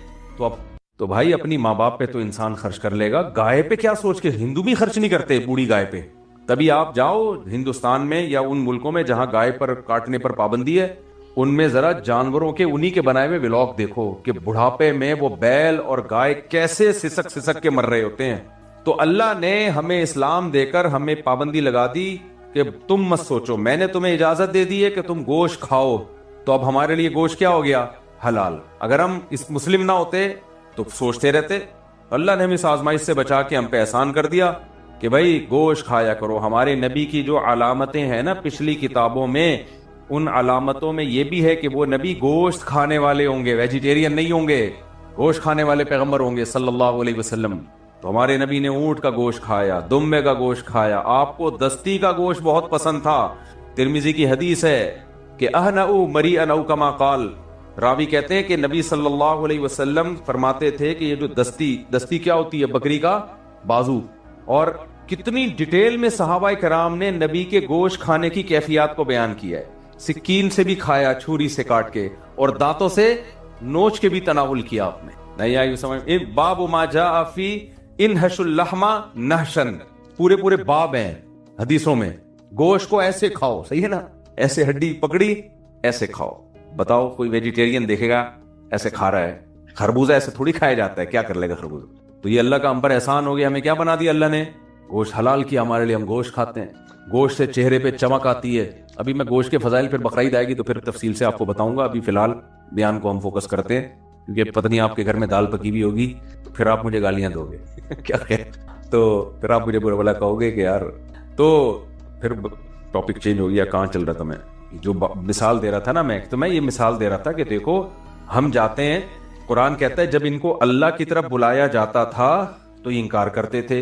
تو بھائی اپنی ماں باپ پہ تو انسان خرچ کر لے گا. گائے پہ کیا سوچ کے, ہندو بھی خرچ نہیں کرتے بوڑھی گائے پہ. تبھی آپ جاؤ ہندوستان میں یا ان ملکوں میں جہاں گائے پر کاٹنے پر پابندی ہے, ان میں ذرا جانوروں کے انہی کے بنائے ہوئے ولاگ دیکھو کہ بڑھاپے میں وہ بیل اور گائے کیسے سسک سسک کے مر رہے ہوتے ہیں. تو اللہ نے ہمیں اسلام دے کر ہمیں پابندی لگا دی کہ تم مت سوچو, میں نے تمہیں اجازت دے دی ہے کہ تم گوشت کھاؤ. تو اب ہمارے لیے گوشت کیا ہو گیا, حلال. اگر ہم اس مسلم نہ ہوتے تو سوچتے رہتے. اللہ نے ہمیں اس آزمائش سے بچا کے ہم پہ احسان کر دیا کہ بھائی گوشت کھایا کرو. ہمارے نبی کی جو علامتیں ہیں نا پچھلی کتابوں میں, ان علامتوں میں یہ بھی ہے کہ وہ نبی گوشت کھانے والے ہوں گے، ویجیٹیرین نہیں ہوں گے، گوشت کھانے والے پیغمبر ہوں گے صلی اللہ علیہ وسلم. تو ہمارے نبی نے اونٹ کا گوشت کھایا، دمبے کا گوشت کھایا. آپ کو دستی کا گوشت بہت پسند تھا. ترمذی کی حدیث ہے کہ اہنؤ مریئن او کما قال، راوی کہتے ہیں کہ نبی صلی اللہ علیہ وسلم فرماتے تھے کہ یہ جو دستی کیا ہوتی ہے؟ بکری کا بازو. اور کتنی ڈیٹیل میں صحابہ کرام نے نبی کے گوشت کھانے کی کیفیات کو بیان کیا ہے. سکین سے بھی کھایا، چھری سے کاٹ کے، اور دانتوں سے نوچ کے بھی تناول کیا. آپ نے نہیں آئی سمجھ؟ باب ما جاء فی انحش اللحم نحشن، پورے باب ہیں حدیثوں میں. گوشت کو ایسے کھاؤ، صحیح ہے نا؟ ایسے ہڈی پکڑی ایسے کھاؤ. بتاؤ کوئی ویجیٹیرین دیکھے گا ایسے کھا رہا ہے؟ خربوزہ ایسے تھوڑی کھایا جاتا ہے، کیا کر لے گا خربوزہ؟ تو یہ اللہ کا ہم پر احسان ہو گیا. ہمیں کیا بنا دیا اللہ نے؟ گوشت حلال کیا ہمارے لیے، ہم گوشت کھاتے ہیں. گوشت سے چہرے پہ چمک آتی ہے. ابھی میں گوشت کے فضائل پھر بقرعید آئے گی تو پھر تفصیل سے آپ کو بتاؤں گا. ابھی فی الحال بیان کو ہم فوکس کرتے ہیں، کیونکہ پتہ نہیں آپ کے گھر میں دال پکی ہوئی ہوگی پھر آپ مجھے گالیاں دو گے کیا خیر، تو پھر آپ مجھے برا بھلا کہو گے کہ یار. تو پھر ٹاپک چینج ہو گیا. کہاں چل رہا تھا میں؟ جو مثال دے رہا تھا نا میں یہ مثال دے رہا تھا کہ دیکھو ہم جاتے ہیں، قرآن کہتا ہے جب ان کو اللہ کی طرف بلایا جاتا تھا تو یہ انکار کرتے تھے،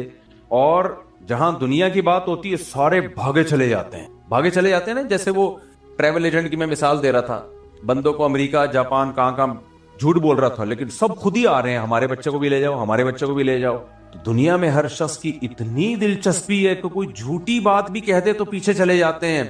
اور جہاں دنیا کی بات ہوتی ہے سارے بھاگے چلے جاتے ہیں نا. جیسے وہ ٹریول ایجنٹ کی میں مثال دے رہا تھا، بندوں کو امریکہ جاپان کہاں جھوٹ بول رہا تھا، لیکن سب خود ہی آ رہے ہیں، ہمارے بچے کو بھی لے جاؤ، ہمارے بچے کو بھی لے جاؤ. تو دنیا میں ہر شخص کی اتنی دلچسپی ہے کہ کوئی جھوٹی بات بھی کہہ دے تو پیچھے چلے جاتے ہیں.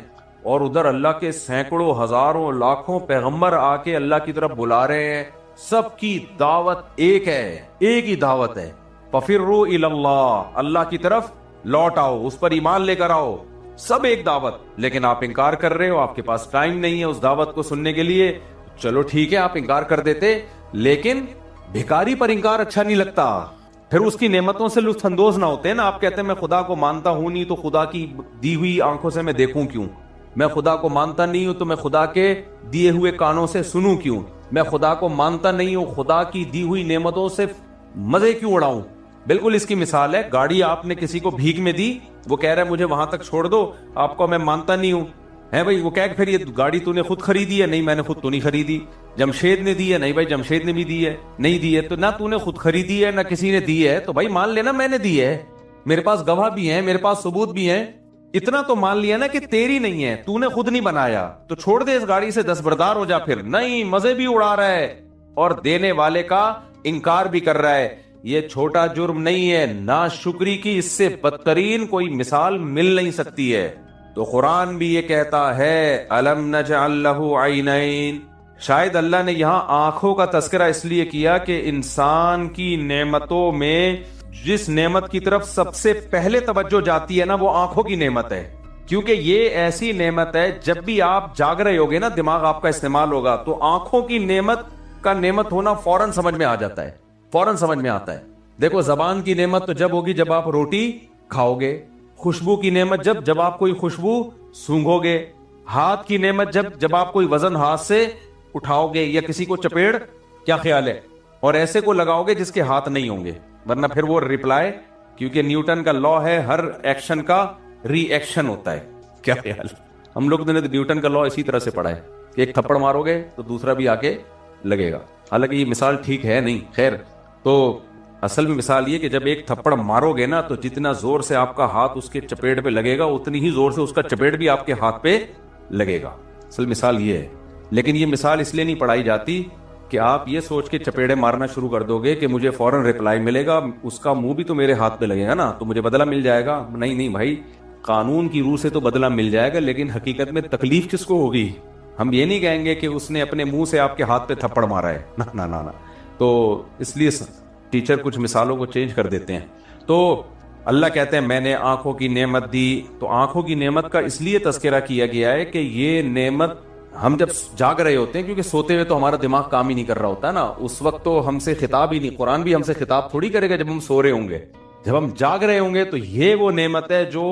اور ادھر اللہ کے سینکڑوں ہزاروں لاکھوں پیغمبر آ کے اللہ کی طرف بلا رہے ہیں. سب کی دعوت ایک ہے، ایک ہی دعوت ہے، ففروا الی اللہ، اللہ کی طرف لوٹ آؤ، اس پر ایمان لے کر آؤ. سب ایک دعوت، لیکن آپ انکار کر رہے ہو، آپ کے پاس ٹائم نہیں ہے اس دعوت کو سننے کے لیے. چلو ٹھیک ہے آپ انکار کر دیتے، لیکن بھکاری پر انکار اچھا نہیں لگتا. پھر اس کی نعمتوں سے لطف اندوز نہ ہوتے ہیں نا. آپ کہتے ہیں میں خدا کو مانتا ہوں نہیں تو خدا کی دی ہوئی آنکھوں سے میں دیکھوں کیوں؟ میں خدا کو مانتا نہیں ہوں تو میں خدا کے دیے ہوئے کانوں سے سنوں کیوں؟ میں خدا کو مانتا نہیں ہوں، خدا کی دی ہوئی نعمتوں سے مزے کیوں اڑاؤں؟ بالکل اس کی مثال ہے، گاڑی آپ نے کسی کو بھیک میں دی، وہ کہہ رہا ہے مجھے وہاں تک چھوڑ دو، آپ کو میں مانتا نہیں ہوں ہے بھائی. وہ کہہ کہ پھر یہ گاڑی تو نے خود خریدی ہے؟ نہیں میں نے خود تو نہیں خریدی. جمشید نے دی ہے؟ نہیں بھائی جمشید نے بھی دی ہے نہیں دی ہے. تو نہ تو نے خود خریدی ہے نہ کسی نے دی ہے، تو بھائی مان لینا میں نے دی ہے، میرے پاس گواہ بھی ہیں، میرے پاس ثبوت بھی ہیں. اتنا تو مان لیا نا کہ تیری نہیں ہے، تو نے خود نہیں بنایا، تو چھوڑ دے اس گاڑی سے، دستبردار ہو جا. پھر نہیں، مزے بھی اڑا رہا ہے اور دینے والے کا انکار بھی کر رہا ہے. یہ چھوٹا جرم نہیں ہے، ناشکری کی اس سے بدترین کوئی مثال مل نہیں سکتی ہے. تو قرآن بھی یہ کہتا ہے الم نجعل لہ عینین. شاید اللہ نے یہاں آنکھوں کا تذکرہ اس لیے کیا کہ انسان کی نعمتوں میں جس نعمت کی طرف سب سے پہلے توجہ جاتی ہے نا وہ آنکھوں کی نعمت ہے. کیونکہ یہ ایسی نعمت ہے جب بھی آپ جاگ رہے ہوگے نا، دماغ آپ کا استعمال ہوگا تو آنکھوں کی نعمت کا نعمت ہونا فوراً سمجھ میں آ جاتا ہے، فوراً سمجھ میں آتا ہے. دیکھو زبان کی نعمت تو جب ہوگی جب آپ روٹی کھاؤ گے، خوشبو کی نعمت جب آپ کوئی خوشبو سونگھو گے، ہاتھ کی نعمت جب آپ کوئی وزن ہاتھ سے اٹھاؤ گے یا کسی کو چپیڑ، کیا خیال ہے، اور ایسے کو لگاؤ گے جس کے ہاتھ نہیں ہوں گے، ورنہ پھر وہ ریپلائی، کیونکہ نیوٹن کا لا ہے ہر ایکشن کا ری ایکشن ہوتا ہے. کیا خیال؟ ہم لوگ نے نیوٹن کا لا اسی طرح سے پڑھا ہے کہ ایک تھپڑ مارو گے تو دوسرا بھی آ کے لگے گا. حالانکہ یہ مثال ٹھیک ہے نہیں، خیر. تو اصل میں مثال یہ کہ جب ایک تھپڑ مارو گے نا تو جتنا زور سے آپ کا ہاتھ اس کے چپیٹ پہ لگے گا اتنی ہی زور سے اس کا چپیٹ بھی آپ کے ہاتھ پہ لگے گا. اصل مثال یہ ہے. لیکن یہ مثال اس لیے نہیں پڑھائی جاتی کہ آپ یہ سوچ کے چپیڑے مارنا شروع کر دو گے کہ مجھے فوراً ریپلائی ملے گا، اس کا منہ بھی تو میرے ہاتھ پہ لگے گا نا تو مجھے بدلہ مل جائے گا. نہیں بھائی، قانون کی روح سے تو بدلہ مل جائے گا، لیکن حقیقت میں تکلیف کس کو ہوگی؟ ہم یہ نہیں کہیں گے کہ اس نے اپنے منہ سے آپ کے ہاتھ پہ تھپڑ مارا ہے، نہ. تو اس لیے ٹیچر کچھ مثالوں کو چینج کر دیتے ہیں. تو اللہ کہتے ہیں میں نے آنکھوں کی نعمت دی. تو آنکھوں کی نعمت کا اس لیے تذکرہ کیا گیا ہے کہ یہ نعمت ہم جب جاگ رہے ہوتے ہیں، کیونکہ سوتے ہوئے تو ہمارا دماغ کام ہی نہیں کر رہا ہوتا نا، اس وقت تو ہم سے خطاب ہی نہیں، قرآن بھی ہم سے خطاب تھوڑی کرے گا جب ہم سو رہے ہوں گے. جب ہم جاگ رہے ہوں گے تو یہ وہ نعمت ہے جو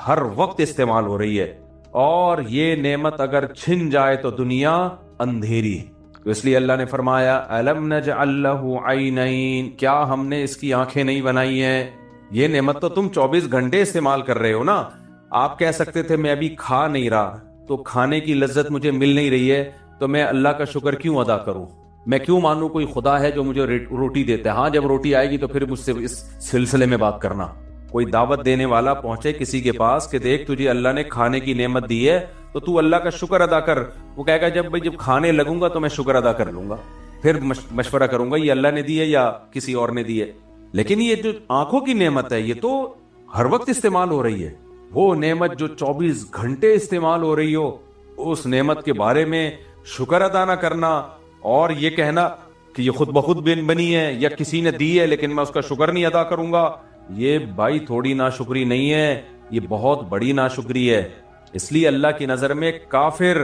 ہر وقت استعمال ہو رہی ہے، اور یہ نعمت اگر چھن جائے تو دنیا اندھیری. تو اس لیے اللہ نے فرمایا الم نجعل لہ عینین، کیا ہم نے اس کی آنکھیں نہیں بنائی ہیں؟ یہ نعمت تو تم 24 گھنٹے استعمال کر رہے ہو نا. آپ کہہ سکتے تھے میں ابھی کھا نہیں رہا، تو کھانے کی لذت مجھے مل نہیں رہی ہے تو میں اللہ کا شکر کیوں ادا کروں؟ میں کیوں مانوں کوئی خدا ہے جو مجھے روٹی دیتا ہے؟ ہاں جب روٹی آئے گی تو پھر مجھ سے اس سلسلے میں بات کرنا. کوئی دعوت دینے والا پہنچے کسی کے پاس کہ دیکھ تجھے اللہ نے کھانے کی نعمت دی ہے تو تو اللہ کا شکر ادا کر. وہ کہے گا جب کھانے لگوں گا تو میں شکر ادا کر لوں گا, پھر مشورہ کروں گا یہ اللہ نے دی ہے یا کسی اور نے دی ہے. لیکن یہ جو آنکھوں کی نعمت ہے یہ تو ہر وقت استعمال ہو رہی ہے. وہ نعمت جو 24 گھنٹے استعمال ہو رہی ہو, اس نعمت کے بارے میں شکر ادا نہ کرنا اور یہ کہنا کہ یہ خود بخود بنی ہے یا کسی نے دی ہے لیکن میں اس کا شکر نہیں ادا کروں گا, یہ بھائی تھوڑی ناشکری نہیں ہے, یہ بہت بڑی ناشکری ہے. اس لیے اللہ کی نظر میں کافر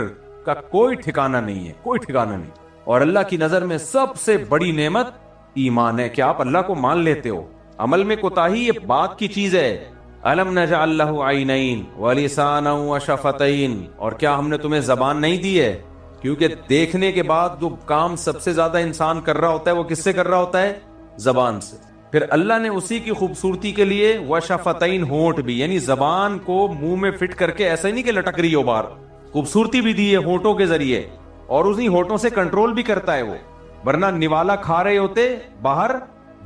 کا کوئی ٹھکانہ نہیں ہے, کوئی ٹھکانہ نہیں. اور اللہ کی نظر میں سب سے بڑی نعمت ایمان ہے کہ آپ اللہ کو مان لیتے ہو. عمل میں کوتاہی یہ بات کی چیز ہے. الم نجعل لہ عینین ولسانا وشفتین, اور کیا ہم نے تمہیں زبان نہیں دی ہے؟ کیونکہ دیکھنے کے بعد جو کام سب سے زیادہ انسان کر رہا ہوتا ہے وہ کس سے کر رہا ہوتا ہے؟ زبان سے. پھر اللہ نے اسی کی خوبصورتی کے لیے وشفتین, ہونٹ بھی, یعنی زبان کو منہ میں فٹ کر کے ایسا ہی نہیں کہ لٹک رہی ہو باہر, خوبصورتی بھی دی ہے ہونٹوں کے ذریعے, اور اسی ہونٹوں سے کنٹرول بھی کرتا ہے وہ, ورنہ نوالا کھا رہے ہوتے باہر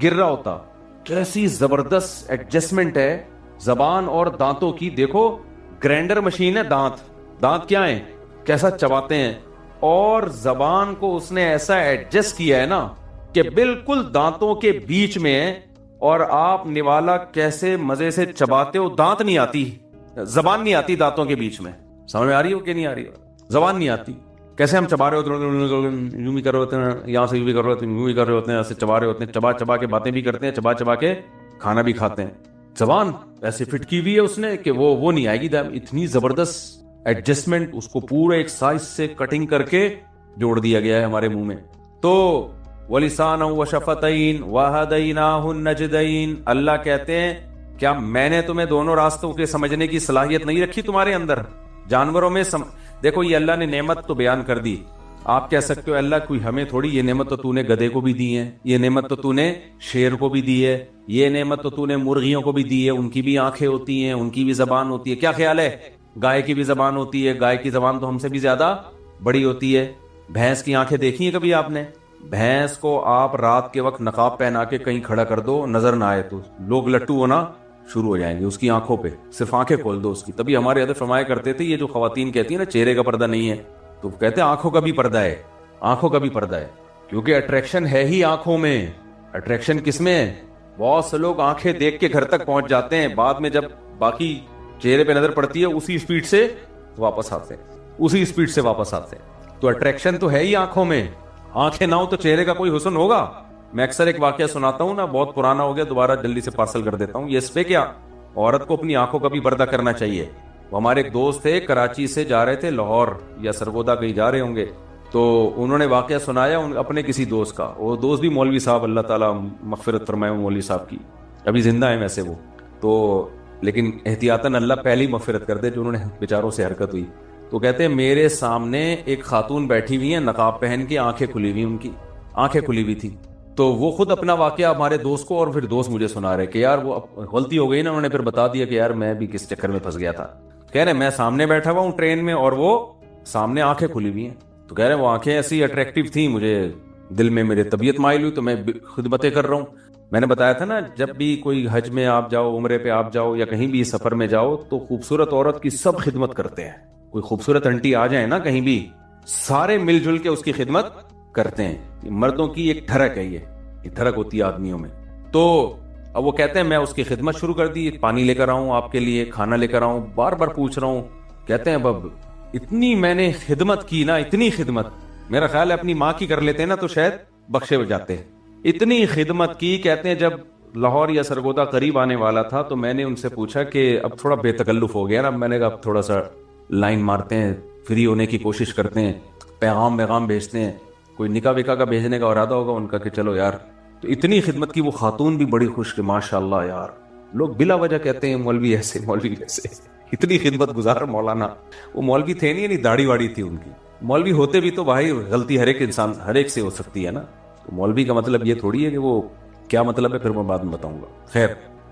گر رہا ہوتا. کیسی زبردست ایڈجسٹمنٹ ہے زبان اور دانتوں کی. دیکھو گرینڈر مشین ہے, دانت کیا ہیں, کیسا چباتے ہیں, اور زبان کو اس نے ایسا ایڈجسٹ کیا ہے نا کہ بالکل دانتوں کے بیچ میں ہے, اور آپ نوالا کیسے مزے سے چباتے ہو, دانت نہیں آتی, زبان نہیں آتی دانتوں کے بیچ میں. سمجھ میں آ رہی ہو کہ نہیں آ رہی؟ زبان نہیں آتی. کیسے ہم چبا رہے ہوتے ہیں, یوں بھی کر رہے ہوتے ہیں, یہاں سے یوں بھی کر رہے ہوتے ہیں, یوں بھی کر رہے ہوتے ہیں, ایسے چبا رہے ہوتے ہیں, چبا کے باتیں بھی کرتے ہیں, چبا کے کھانا بھی کھاتے ہیں. زبان ایسے فٹ کی ہوئی ہے اس نے کہ وہ نہیں آئے گی. اتنی زبردست ایڈجسٹمنٹ, اس کو پورے ایک سائز سے کٹنگ کر کے جوڑ دیا گیا ہے ہمارے منہ میں. تو وَلِسَانًا وَشَفَتَيْن وَهَدَيْنَاهُ النَّجْدَيْن, اللہ کہتے ہیں کیا میں نے تمہیں دونوں راستوں کے سمجھنے کی صلاحیت نہیں رکھی تمہارے اندر؟ جانوروں میں دیکھو یہ اللہ نے نعمت تو بیان کر دی. آپ کہہ سکتے ہو اللہ کوئی ہمیں تھوڑی, یہ نعمت تو نے گدھے کو بھی دی ہے, یہ نعمت تو نے شیر کو بھی دی ہے, یہ نعمت تو نے مرغیوں کو بھی دی ہے, ان کی بھی آنکھیں ہوتی ہیں, ان کی بھی زبان ہوتی ہے. کیا خیال ہے؟ گائے کی بھی زبان ہوتی ہے, گائے کی زبان تو ہم سے بھی زیادہ بڑی ہوتی ہے. بھینس کی آنکھیں دیکھی ہیں کبھی آپ نے؟ بھینس کو آپ رات کے وقت نقاب پہنا کے کہیں کھڑا کر دو, نظر نہ آئے تو لوگ لٹو ہونا شروع ہو جائیں گے اس کی آنکھوں پہ. صرف آنکھیں کھول دو اس کی. تبھی ہمارے حضرت فرمایا کرتے تھے یہ جو خواتین کہتی ہیں نا چہرے کا پردہ نہیں ہے, تو کہتے ہیں آنکھوں کا بھی پردہ ہے, آنکھوں کا بھی پردہ ہے, کیونکہ اٹریکشن ہے ہی آنکھوں میں. اٹریکشن کس میں ہے؟ بہت سے لوگ آنکھیں دیکھ کے گھر تک پہنچ جاتے ہیں, بعد میں جب باقی چہرے پہ نظر پڑتی ہے اسی اسپیڈ سے واپس آتے ہیں, تو اٹریکشن تو ہے ہی آنکھوں میں. آنکھیں نہ ہو تو چہرے کا کوئی حسن ہوگا؟ میں اکثر ایک واقعہ سناتا ہوں نا, بہت پرانا ہو گیا, دوبارہ جلدی سے پارسل کر دیتا ہوں. یہ اس پہ کیا عورت کو اپنی آنکھوں کا بھی پردہ کرنا چاہیے. وہ ہمارے ایک دوست تھے, کراچی سے جا رہے تھے لاہور یا سرگودا کہیں جا رہے ہوں گے, تو انہوں نے واقعہ سنایا اپنے کسی دوست کا. وہ دوست بھی مولوی صاحب, اللہ تعالیٰ مغفرت فرمائے مولوی صاحب کی, ابھی زندہ ہیں ویسے وہ تو, لیکن احتیاطاً اللہ پہلے ہی مغفرت کر دے جو انہوں نے بیچاروں سے حرکت ہوئی. تو کہتے ہیں میرے سامنے ایک خاتون بیٹھی ہوئی ہیں نقاب پہن کے, آنکھیں کھلی ہوئی, ان کی آنکھیں کھلی ہوئی تھی. تو وہ خود اپنا واقعہ ہمارے دوست کو, اور پھر دوست مجھے سنا رہے کہ یار وہ غلطی ہو گئی نا. انہوں نے پھر بتا دیا کہ یار میں بھی کس چکر میں پھنس گیا تھا. کہہ رہے میں سامنے بیٹھا ہوا ہوں ٹرین میں اور وہ سامنے آنکھیں کھلی ہوئی ہیں. تو کہہ رہے وہ آنکھیں ایسی اٹریکٹیو تھیں, مجھے دل میں میرے طبیعت مائل ہوئی تو میں خدمتیں کر رہا ہوں. میں نے بتایا تھا نا جب بھی کوئی حج میں آپ جاؤ, عمرے پہ آپ جاؤ, یا کہیں بھی سفر میں جاؤ, تو خوبصورت عورت کی سب خدمت کرتے ہیں. کوئی خوبصورت انٹی آ جائے نا کہیں بھی, سارے مل جل کے اس کی خدمت کرتے ہیں. مردوں کی ایک ٹھڑک ہے, یہ ٹھڑک ہوتی ہے آدمیوں میں. تو اب وہ کہتے ہیں میں اس کی خدمت شروع کر دی, پانی لے کر آؤں آپ کے لیے, کھانا لے کر آؤں, بار بار پوچھ رہا ہوں. کہتے ہیں اب اتنی میں نے خدمت کی نا, اتنی خدمت, میرا خیال ہے اپنی ماں کی کر لیتے ہیں نا تو شاید بخشے ہو جاتے. اتنی خدمت کی. کہتے ہیں جب لاہور یا سرگودا قریب آنے والا تھا تو میں نے ان سے پوچھا کہ اب تھوڑا بے تکلف ہو گیا نا, میں نے کہا اب تھوڑا سا لائن مارتے ہیں, فری ہونے کی کوشش کرتے ہیں, پیغام بھیجتے ہیں. کوئی نکاح وکاح کا بھیجنے کا ارادہ ہوگا ان کا کہ چلو یار. تو اتنی خدمت کی. وہ خاتون بھی بڑی خوش کہ ماشاء اللہ یار, لوگ بلا وجہ کہتے ہیں مولوی ایسے مولوی ایسے, اتنی خدمت گزار مولانا. وہ مولوی تھے نہیں, یعنی داڑھی واڑی تھی ان کی. مولوی ہوتے بھی تو بھائی غلطی ہر ایک انسان, ہر ایک سے ہو سکتی ہے نا. تو مولوی کا مطلب یہ تھوڑی ہے کہ وہ کیا مطلب ہے پھر میں بعد میں بتاؤں گا. خیر,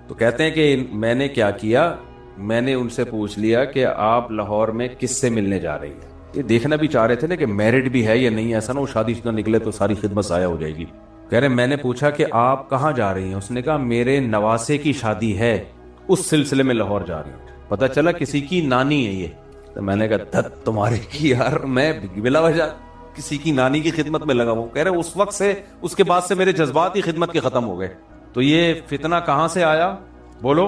تو کہتے ہیں کہ میں نے کیا کیا میں نے ان سے پوچھ لیا کہ آپ لاہور میں کس سے ملنے جا رہی ہیں. یہ دیکھنا بھی چاہ رہے تھے نا کہ میرڈ بھی ہے یا نہیں, ایسا نہ وہ شادی شدہ نکلے تو ساری خدمت ضائع ہو جائے گی. کہہ رہے میں نے پوچھا کہ آپ کہاں جا رہی ہیں؟ اس نے کہا میرے نواسے کی شادی ہے, اس سلسلے میں لاہور جا رہی ہوں. پتہ چلا کسی کی نانی ہے یہ. تو میں نے کہا دت تمہاری کی یار, میں بلا وجہ کسی کی نانی کی خدمت میں لگا ہوں. کہہ رہے اس وقت سے, اس کے بعد سے میرے جذبات ہی خدمت کے ختم ہو گئے. تو یہ فتنہ کہاں سے آیا؟ بولو,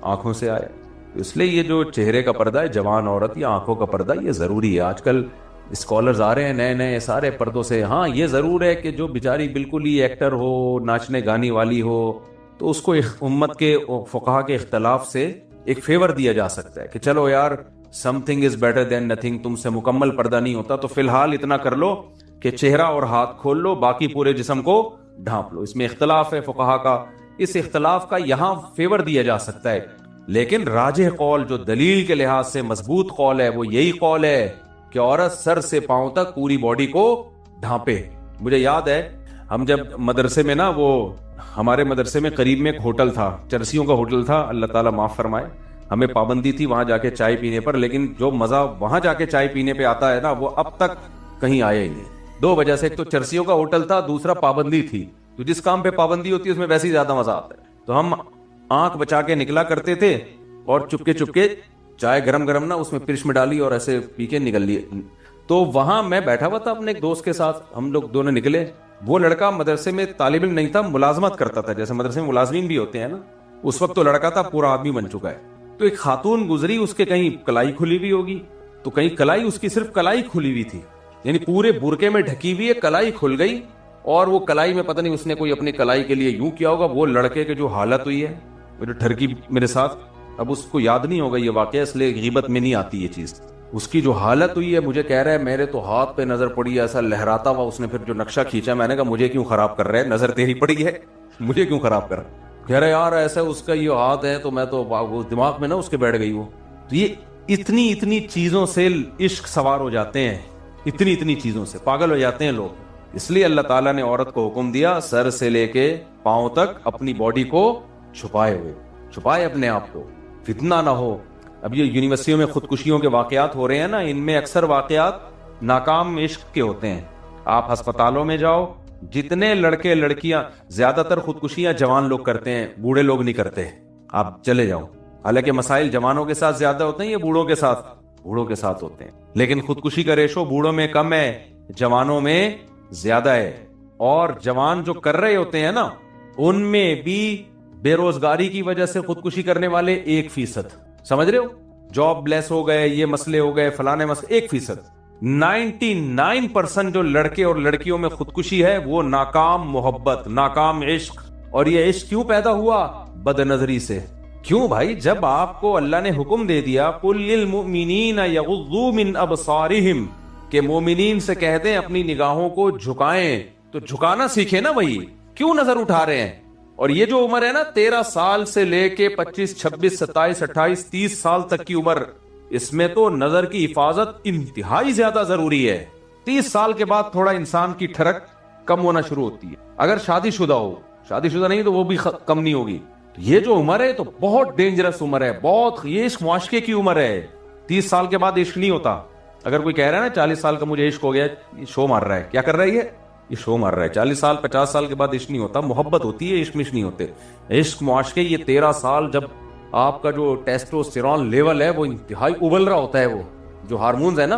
آنکھوں سے آیا. اس لیے یہ جو چہرے کا پردہ ہے, جوان عورت یا آنکھوں کا پردہ, یہ ضروری ہے. آج کل اسکالرز آ رہے ہیں نئے نئے سارے پردوں سے. ہاں یہ ضرور ہے کہ جو بیچاری بالکل ہی ایکٹر ہو, ناچنے گانے والی ہو, تو اس کو امت کے فقہا کے اختلاف سے ایک فیور دیا جا سکتا ہے کہ چلو یار some thing is better than nothing, تم سے مکمل پردہ نہیں ہوتا تو فی الحال اتنا کر لو کہ چہرہ اور ہاتھ کھول لو, باقی پورے جسم کو ڈھانپ لو. اس میں اختلاف ہے فقہا کا, اس اختلاف کا یہاں فیور دیا جا سکتا ہے. لیکن راجح قول جو دلیل کے لحاظ سے مضبوط قول ہے وہ یہی قول ہے کہ عورت سر سے پاؤں تک پوری باڈی کو ڈھانپے. مجھے یاد ہے ہم جب مدرسے میں نا, وہ ہمارے مدرسے میں قریب میں ایک ہوٹل تھا, چرسیوں کا ہوٹل تھا, اللہ تعالیٰ معاف فرمائے, ہمیں پابندی تھی وہاں جا کے چائے پینے پر, لیکن جو مزہ وہاں جا کے چائے پینے پہ آتا ہے نا وہ اب تک کہیں آیا ہی نہیں. دو وجہ سے, ایک تو چرسیوں کا ہوٹل تھا, دوسرا پابندی تھی. تو جس کام پہ پابندی ہوتی ہے اس میں ویسے ہی زیادہ مزہ آتا ہے. تو ہم آنکھ بچا کے نکلا کرتے تھے اور چپکے چپکے چائے گرم گرم نا اس میں پرش میں ڈالی اور ایسے پی کے نکل لیے. تو وہاں میں بیٹھا ہوا تھا اپنے ایک دوست کے ساتھ, ہم لوگ دونوں نکلے. وہ لڑکا مدرسے میں طالب علم نہیں تھا, ملازمت کرتا تھا, جیسے مدرسے میں ملازمین بھی ہوتے ہیں نا. اس وقت تو لڑکا تھا, پورا آدمی بن چکا ہے. تو ایک خاتون گزری, اس کے کہیں کلائی کھلی ہوئی ہوگی, تو کہیں کلائی, اس کی صرف کلائی کھلی ہوئی تھی, یعنی پورے برقعے میں ڈھکی ہوئی ہے, کلائی کھل گئی, اور وہ کلائی میں پتہ نہیں اس نے کوئی اپنی کلائی کے لیے یوں کیا ہوگا. وہ لڑکے کے جو حالت ہوئی ہے, وہ جو ٹھرکی میرے ساتھ, اب اس کو یاد نہیں ہوگا یہ واقعہ, اس لیے غیبت میں نہیں آتی یہ چیز. اس کی جو حالت ہوئی ہے, مجھے کہہ رہا ہے میرے تو ہاتھ پہ نظر پڑی ہے ایسا لہراتا ہوا. اس نے پھر جو نقشہ کھینچا, میں نے کہا مجھے کیوں خراب کر رہا ہے, نظر تیری پڑی ہے, مجھے کیوں خراب کر رہا ہے. کہہ رہا یار ایسا اس کا یہ ہاتھ ہے, تو میں تو وہ دماغ میں نا اس کے بیٹھ گئی. وہ تو یہ اتنی چیزوں سے عشق سوار ہو جاتے ہیں, اتنی چیزوں سے پاگل ہو جاتے ہیں لوگ. اس لیے اللہ تعالیٰ نے عورت کو حکم دیا سر سے لے کے پاؤں تک اپنی باڈی کو چھپائے اپنے آپ کو, فتنہ نہ ہو. اب یہ یونیورسٹیوں میں خودکشیوں کے واقعات ہو رہے ہیں نا, ان میں اکثر واقعات ناکام عشق کے ہوتے ہیں. آپ ہسپتالوں میں جاؤ, جتنے لڑکے لڑکیاں, زیادہ تر خودکشیاں جوان لوگ کرتے ہیں, بوڑھے لوگ نہیں کرتے. آپ چلے جاؤ, حالانکہ مسائل جوانوں کے ساتھ زیادہ ہوتے ہیں یا بوڑھوں کے ساتھ ہوتے ہیں, لیکن خودکشی کا ریشو بوڑھوں میں کم ہے, جوانوں میں زیادہ ہے. اور جوان جو کر رہے ہوتے ہیں نا, ان میں بھی بے روزگاری کی وجہ سے خودکشی کرنے والے 1%, سمجھ رہے ہو, جاب لیس ہو گئے, یہ مسئلے ہو گئے, فلانے مسئلے, 1%. 99% جو لڑکے اور لڑکیوں میں خودکشی ہے وہ ناکام محبت, ناکام عشق. اور یہ عشق کیوں پیدا ہوا؟ بد نظری سے. کیوں بھائی, جب آپ کو اللہ نے حکم دے دیا قُلْ لِلْمُؤْمِنِينَ يَغُضُّوا مِنْ أَبْصَارِهِمْ, کہ مومنین سے کہہ دیں اپنی نگاہوں کو جھکائیں, تو جھکانا سیکھیں نا. وہی کیوں نظر اٹھا رہے ہیں؟ اور یہ جو عمر ہے نا 13 سال سے لے کے 25, 26, 27, 28, 30 سال تک کی عمر, اس میں تو نظر کی حفاظت انتہائی زیادہ ضروری ہے. 30 سال کے بعد تھوڑا انسان کی ٹھڑک کم ہونا شروع ہوتی ہے, اگر شادی شدہ ہو. شادی شدہ نہیں تو وہ بھی کم نہیں ہوگی. یہ جو عمر ہے تو بہت ڈینجرس عمر ہے, بہت, یہ عشق معاشقے کی عمر ہے. 30 سال کے بعد عشق نہیں ہوتا. اگر کوئی کہہ رہا ہے نا 40 سال کا مجھے عشق ہو گیا, یہ شو مار رہا ہے. کیا کر رہا ہے یہ شو مار رہا ہے. 40 سال 50 سال کے بعد عشق نہیں ہوتا, محبت ہوتی ہے, عشق مش نہیں ہوتے. عشق معاشقے یہ 13 سال جب آپ کا جو ٹیسٹوسٹیرون لیول ہے وہ انتہائی ابل رہا ہوتا ہے, وہ جو ہارمونز ہے نا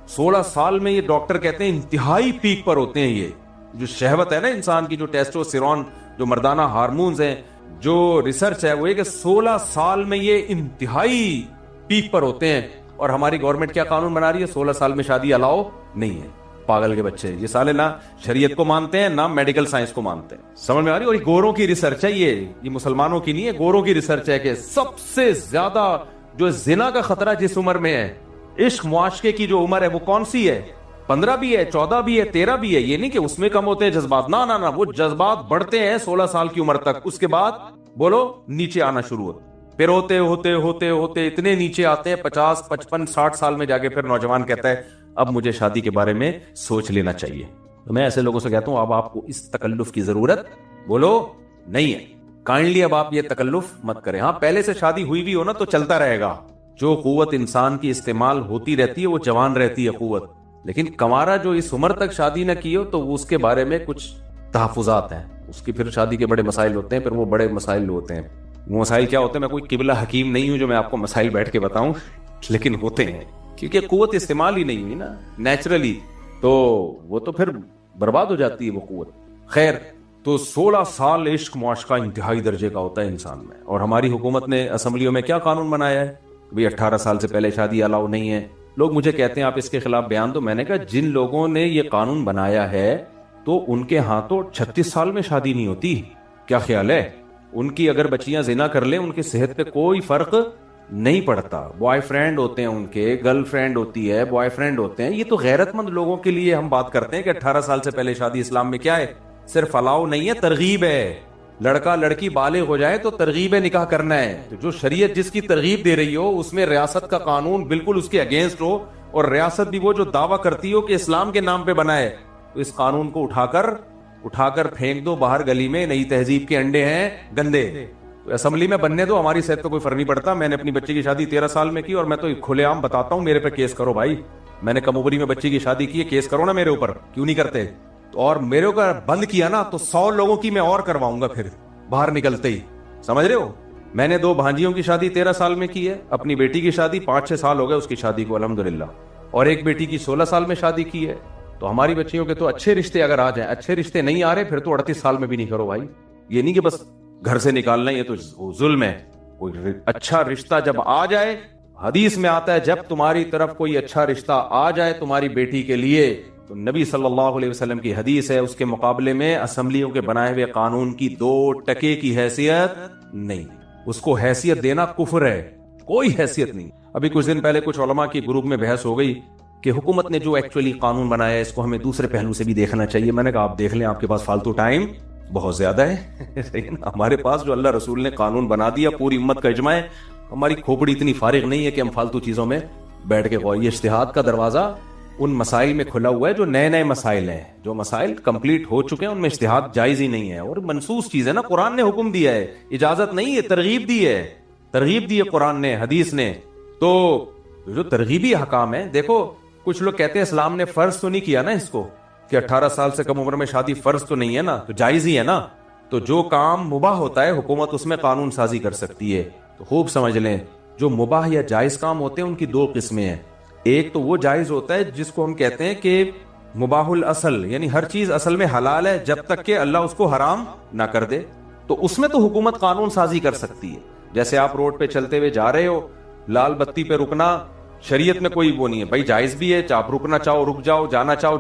16 سال میں یہ ڈاکٹر کہتے ہیں انتہائی پیک پر ہوتے ہیں. یہ جو شہوت ہے نا انسان کی, جو ٹیسٹوسٹیرون, جو مردانہ ہارمونز ہیں, جو ریسرچ ہے وہ یہ کہ 16 سال میں یہ انتہائی پیک پر ہوتے ہیں. اور ہماری گورنمنٹ کیا قانون بنا رہی ہے, 16 سال میں شادی الاؤ نہیں ہے. پاگل کے بچے, یہ سالے نہ شریعت کو مانتے ہیں نہ میڈیکل سائنس کو مانتے ہیں. سمجھ میں آ رہی ہے؟ اور یہ گوروں کی ریسرچ ہے, یہ مسلمانوں کی نہیں ہے, گوروں کی ریسرچ ہے کہ سب سے زیادہ جو زنا کا خطرہ جس عمر میں ہے, عشق معاشقے کی جو عمر ہے وہ کون سی ہے؟ 15 بھی ہے, 14 بھی ہے, 13 بھی ہے. یہ نہیں کہ اس میں کم ہوتے ہیں جذبات, نہ, وہ جذبات بڑھتے ہیں 16 سال کی عمر تک. اس کے بعد بولو نیچے آنا شروع ہوتا, پھر ہوتے اتنے نیچے آتے ہیں 50, 55, 60 سال میں جا کے پھر نوجوان کہتا ہے اب مجھے شادی کے بارے میں سوچ لینا چاہیے. تو میں ایسے لوگوں سے کہتا ہوں اب آپ کو اس تکلف کی ضرورت بولو نہیں ہے. کائنڈلی اب آپ یہ تکلف مت کریں. ہاں پہلے سے شادی ہوئی بھی ہو نا تو چلتا رہے گا. جو قوت انسان کی استعمال ہوتی رہتی ہے وہ جوان رہتی ہے قوت. لیکن کنوارا جو اس عمر تک شادی نہ کی ہو تو اس کے بارے میں کچھ تحفظات ہیں. اس کی پھر شادی کے بڑے مسائل ہوتے ہیں. پھر وہ بڑے مسائل ہوتے ہیں. وہ مسائل کیا ہوتے ہیں؟ میں کوئی قبلہ حکیم نہیں ہوں جو میں آپ کو مسائل بیٹھ کے بتاؤں, لیکن ہوتے ہیں کیونکہ قوت استعمال ہی نہیں ہوئی نا نیچرلی, تو وہ تو پھر برباد ہو جاتی ہے وہ قوت. خیر, تو 16 سال عشق معاشقہ انتہائی درجے کا ہوتا ہے انسان میں. اور ہماری حکومت نے اسمبلیوں میں کیا قانون بنایا ہے؟ 18 سال سے پہلے شادی الاؤ نہیں ہے. لوگ مجھے کہتے ہیں آپ اس کے خلاف بیان دو. میں نے کہا جن لوگوں نے یہ قانون بنایا ہے تو ان کے ہاں تو 36 سال میں شادی نہیں ہوتی. کیا خیال ہے؟ ان کی اگر بچیاں زنا کر لیں ان کی صحت پہ کوئی فرق نہیں پڑتا. بوائے فرینڈ ہوتے ہیں ان کے, گرل فرینڈ ہوتی ہے, بوائے فرینڈ ہوتے ہیں. یہ تو غیرت مند لوگوں کے لیے ہم بات کرتے ہیں کہ 18 سال سے پہلے شادی اسلام میں کیا ہے؟ صرف الاؤ نہیں ہے, ترغیب ہے. لڑکا لڑکی بالغ ہو جائے تو ترغیب نکاح کرنا ہے. تو جو شریعت جس کی ترغیب دے رہی ہو اس میں ریاست کا قانون بالکل اس کے اگینسٹ ہو, اور ریاست بھی وہ جو دعویٰ کرتی ہو کہ اسلام کے نام پہ بنا ہے, تو اس قانون کو اٹھا کر پھینک دو باہر گلی میں. نئی تہذیب کے انڈے ہیں گندے, تو اسمبلی میں بننے دو. ہماری صحت پہ کوئی فرق نہیں پڑتا. میں نے اپنی بچی کی شادی 13 سال میں کی اور میں تو کھلے عام بتاتا ہوں, میرے پہ کیس کرو بھائی. میں نے کم عمری میں بچی کی شادی کی ہے, کیس کرو نا میرے اوپر, کیوں نہیں کرتے؟ اور میرے اوپر بند کیا نا تو 100 لوگوں کی میں اور کرواؤں گا پھر باہر نکلتے ہی. سمجھ رہے ہو؟ میں نے 2 بھانجیوں کی شادی 13 سال میں کی ہے. اپنی بیٹی کی شادی 5-6 سال ہو گئے اس کی شادی کو الحمدللہ, اور ایک بیٹی کی 16 سال میں شادی کی ہے. تو ہماری بچیوں کے تو اچھے رشتے اگر آ جائیں, اچھے رشتے نہیں آ رہے پھر تو 38 سال میں بھی نہیں کرو بھائی. یہ نہیں کہ بس گھر سے نکالنا, یہ تو ظلم ہے. کوئی اچھا رشتہ جب آ جائے, حدیث میں آتا ہے جب تمہاری طرف کوئی اچھا رشتہ آ جائے تمہاری بیٹی کے لیے, تو نبی صلی اللہ علیہ وسلم کی حدیث ہے اس کے مقابلے میں اسمبلیوں کے بنائے ہوئے قانون کی 2 ٹکے کی حیثیت نہیں. اس کو حیثیت دینا کفر ہے, کوئی حیثیت نہیں. ابھی کچھ دن پہلے کچھ علماء کی گروپ میں بحث ہو گئی کہ حکومت نے جو ایکچولی قانون بنایا ہے اس کو ہمیں دوسرے پہلو سے بھی دیکھنا چاہیے. میں نے کہا آپ دیکھ لیں, آپ کے پاس فالتو ٹائم بہت زیادہ ہے. ہمارے پاس جو اللہ رسول نے قانون بنا دیا, پوری امت کا اجماع ہے, ہماری کھوپڑی اتنی فارغ نہیں ہے کہ ہم فالتو چیزوں میں بیٹھ کے یہ اجتہاد کا دروازہ ان مسائل میں کھلا ہوا ہے جو نئے مسائل ہیں. جو مسائل کمپلیٹ ہو چکے ہیں ان میں اجتہاد جائز ہی نہیں ہے, اور منسوس چیز ہے نا. قرآن نے حکم دیا ہے, اجازت نہیں ہے, ترغیب دی ہے قرآن نے, حدیث نے. تو جو ترغیبی حکام ہے, دیکھو کچھ لوگ کہتے ہیں اسلام نے فرض تو نہیں کیا نا اس کو کہ 18 سال سے کم عمر میں شادی فرض تو نہیں ہے نا, تو جائز ہی ہے نا. تو جو کام مباح ہوتا ہے حکومت اس میں قانون سازی کر سکتی ہے. تو خوب سمجھ لیں, جو مباح یا جائز کام ہوتے ہیں ان کی 2 قسمیں ہیں. ایک تو وہ جائز ہوتا ہے جس کو ہم کہتے ہیں کہ مباح الاصل, یعنی ہر چیز اصل میں حلال ہے جب تک کہ اللہ اس کو حرام نہ کر دے. تو اس میں تو حکومت قانون سازی کر سکتی ہے. جیسے آپ روڈ پہ چلتے ہوئے جا رہے ہو, لال بتی پہ رکنا شریعت میں کوئی وہ نہیں ہے بھائی, جائز بھی ہے, آپ رکنا چاہو رک جاؤ, جانا چاہو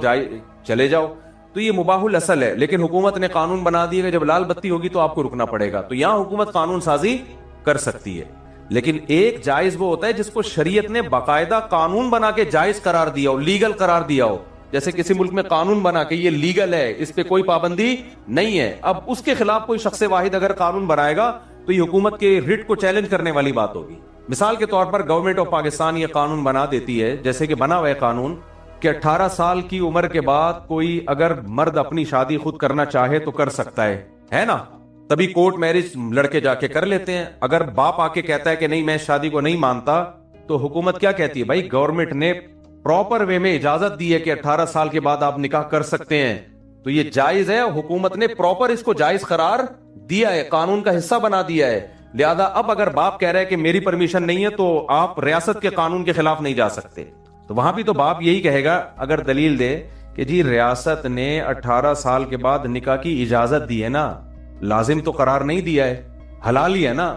چلے جاؤ, تو یہ مباح الاصل ہے. لیکن حکومت نے قانون بنا دیا کہ جب لال بتی ہوگی تو آپ کو رکنا پڑے گا, تو یہاں حکومت قانون سازی کر سکتی ہے. لیکن ایک جائز وہ ہوتا ہے جس کو شریعت نے باقاعدہ قانون بنا کے جائز قرار دیا ہو, لیگل قرار دیا ہو. جیسے کسی ملک میں قانون بنا کے یہ لیگل ہے, اس پہ کوئی پابندی نہیں ہے. اب اس کے خلاف کوئی شخص واحد اگر قانون بنائے گا تو یہ حکومت کے رٹ کو چیلنج کرنے والی بات ہوگی. مثال کے طور پر گورنمنٹ آف پاکستان یہ قانون بنا دیتی ہے, جیسے کہ بنا ہوا ہے قانون کہ 18 سال کی عمر کے بعد کوئی اگر مرد اپنی شادی خود کرنا چاہے تو کر سکتا ہے نا. تبھی کورٹ میرج لڑکے جا کے کر لیتے ہیں. اگر باپ آ کے کہتا ہے کہ نہیں میں شادی کو نہیں مانتا, تو حکومت کیا کہتی ہے, بھائی گورنمنٹ نے پراپر وے میں اجازت دی ہے کہ 18 سال کے بعد آپ نکاح کر سکتے ہیں, تو یہ جائز ہے. حکومت نے پراپر اس کو جائز قرار دیا ہے, قانون کا حصہ بنا دیا ہے. لہذا اب اگر باپ کہہ رہا ہے کہ میری پرمیشن نہیں ہے تو آپ ریاست کے قانون کے خلاف نہیں جا سکتے, تو وہاں بھی تو باپ یہی کہے گا اگر دلیل دے کہ جی ریاست نے 18 سال کے بعد نکاح کی اجازت دی ہے نا, لازم تو قرار نہیں دیا ہے, حلال ہی ہے نا,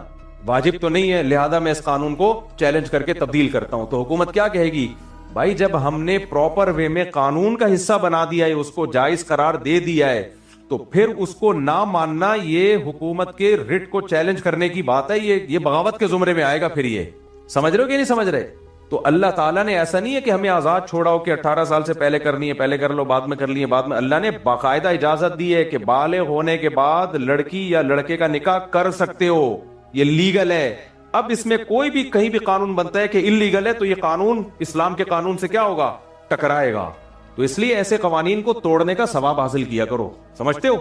واجب تو نہیں ہے, لہذا میں اس قانون کو چیلنج کر کے تبدیل کرتا ہوں. تو حکومت کیا کہے گی, بھائی جب ہم نے پراپر وے میں قانون کا حصہ بنا دیا ہے, اس کو جائز قرار دے دیا ہے, تو پھر اس کو نہ ماننا یہ حکومت کے رٹ کو چیلنج کرنے کی بات ہے. یہ بغاوت کے زمرے میں آئے گا. پھر یہ سمجھ رہے ہو کہ نہیں سمجھ رہے؟ تو اللہ تعالیٰ نے ایسا نہیں ہے کہ ہمیں آزاد چھوڑا ہو کہ 18 سال سے پہلے کرنی ہے پہلے کر لو, بعد میں کر لیے بعد میں. اللہ نے باقاعدہ اجازت دی ہے کہ بالغ ہونے کے بعد لڑکی یا لڑکے کا نکاح کر سکتے ہو, یہ لیگل ہے. اب اس میں کوئی بھی کہیں بھی قانون بنتا ہے کہ انلیگل ہے, تو یہ قانون اسلام کے قانون سے کیا ہوگا, ٹکرائے گا. تو اس لیے ایسے قوانین کو توڑنے کا ثواب حاصل کیا کرو. سمجھتے ہو,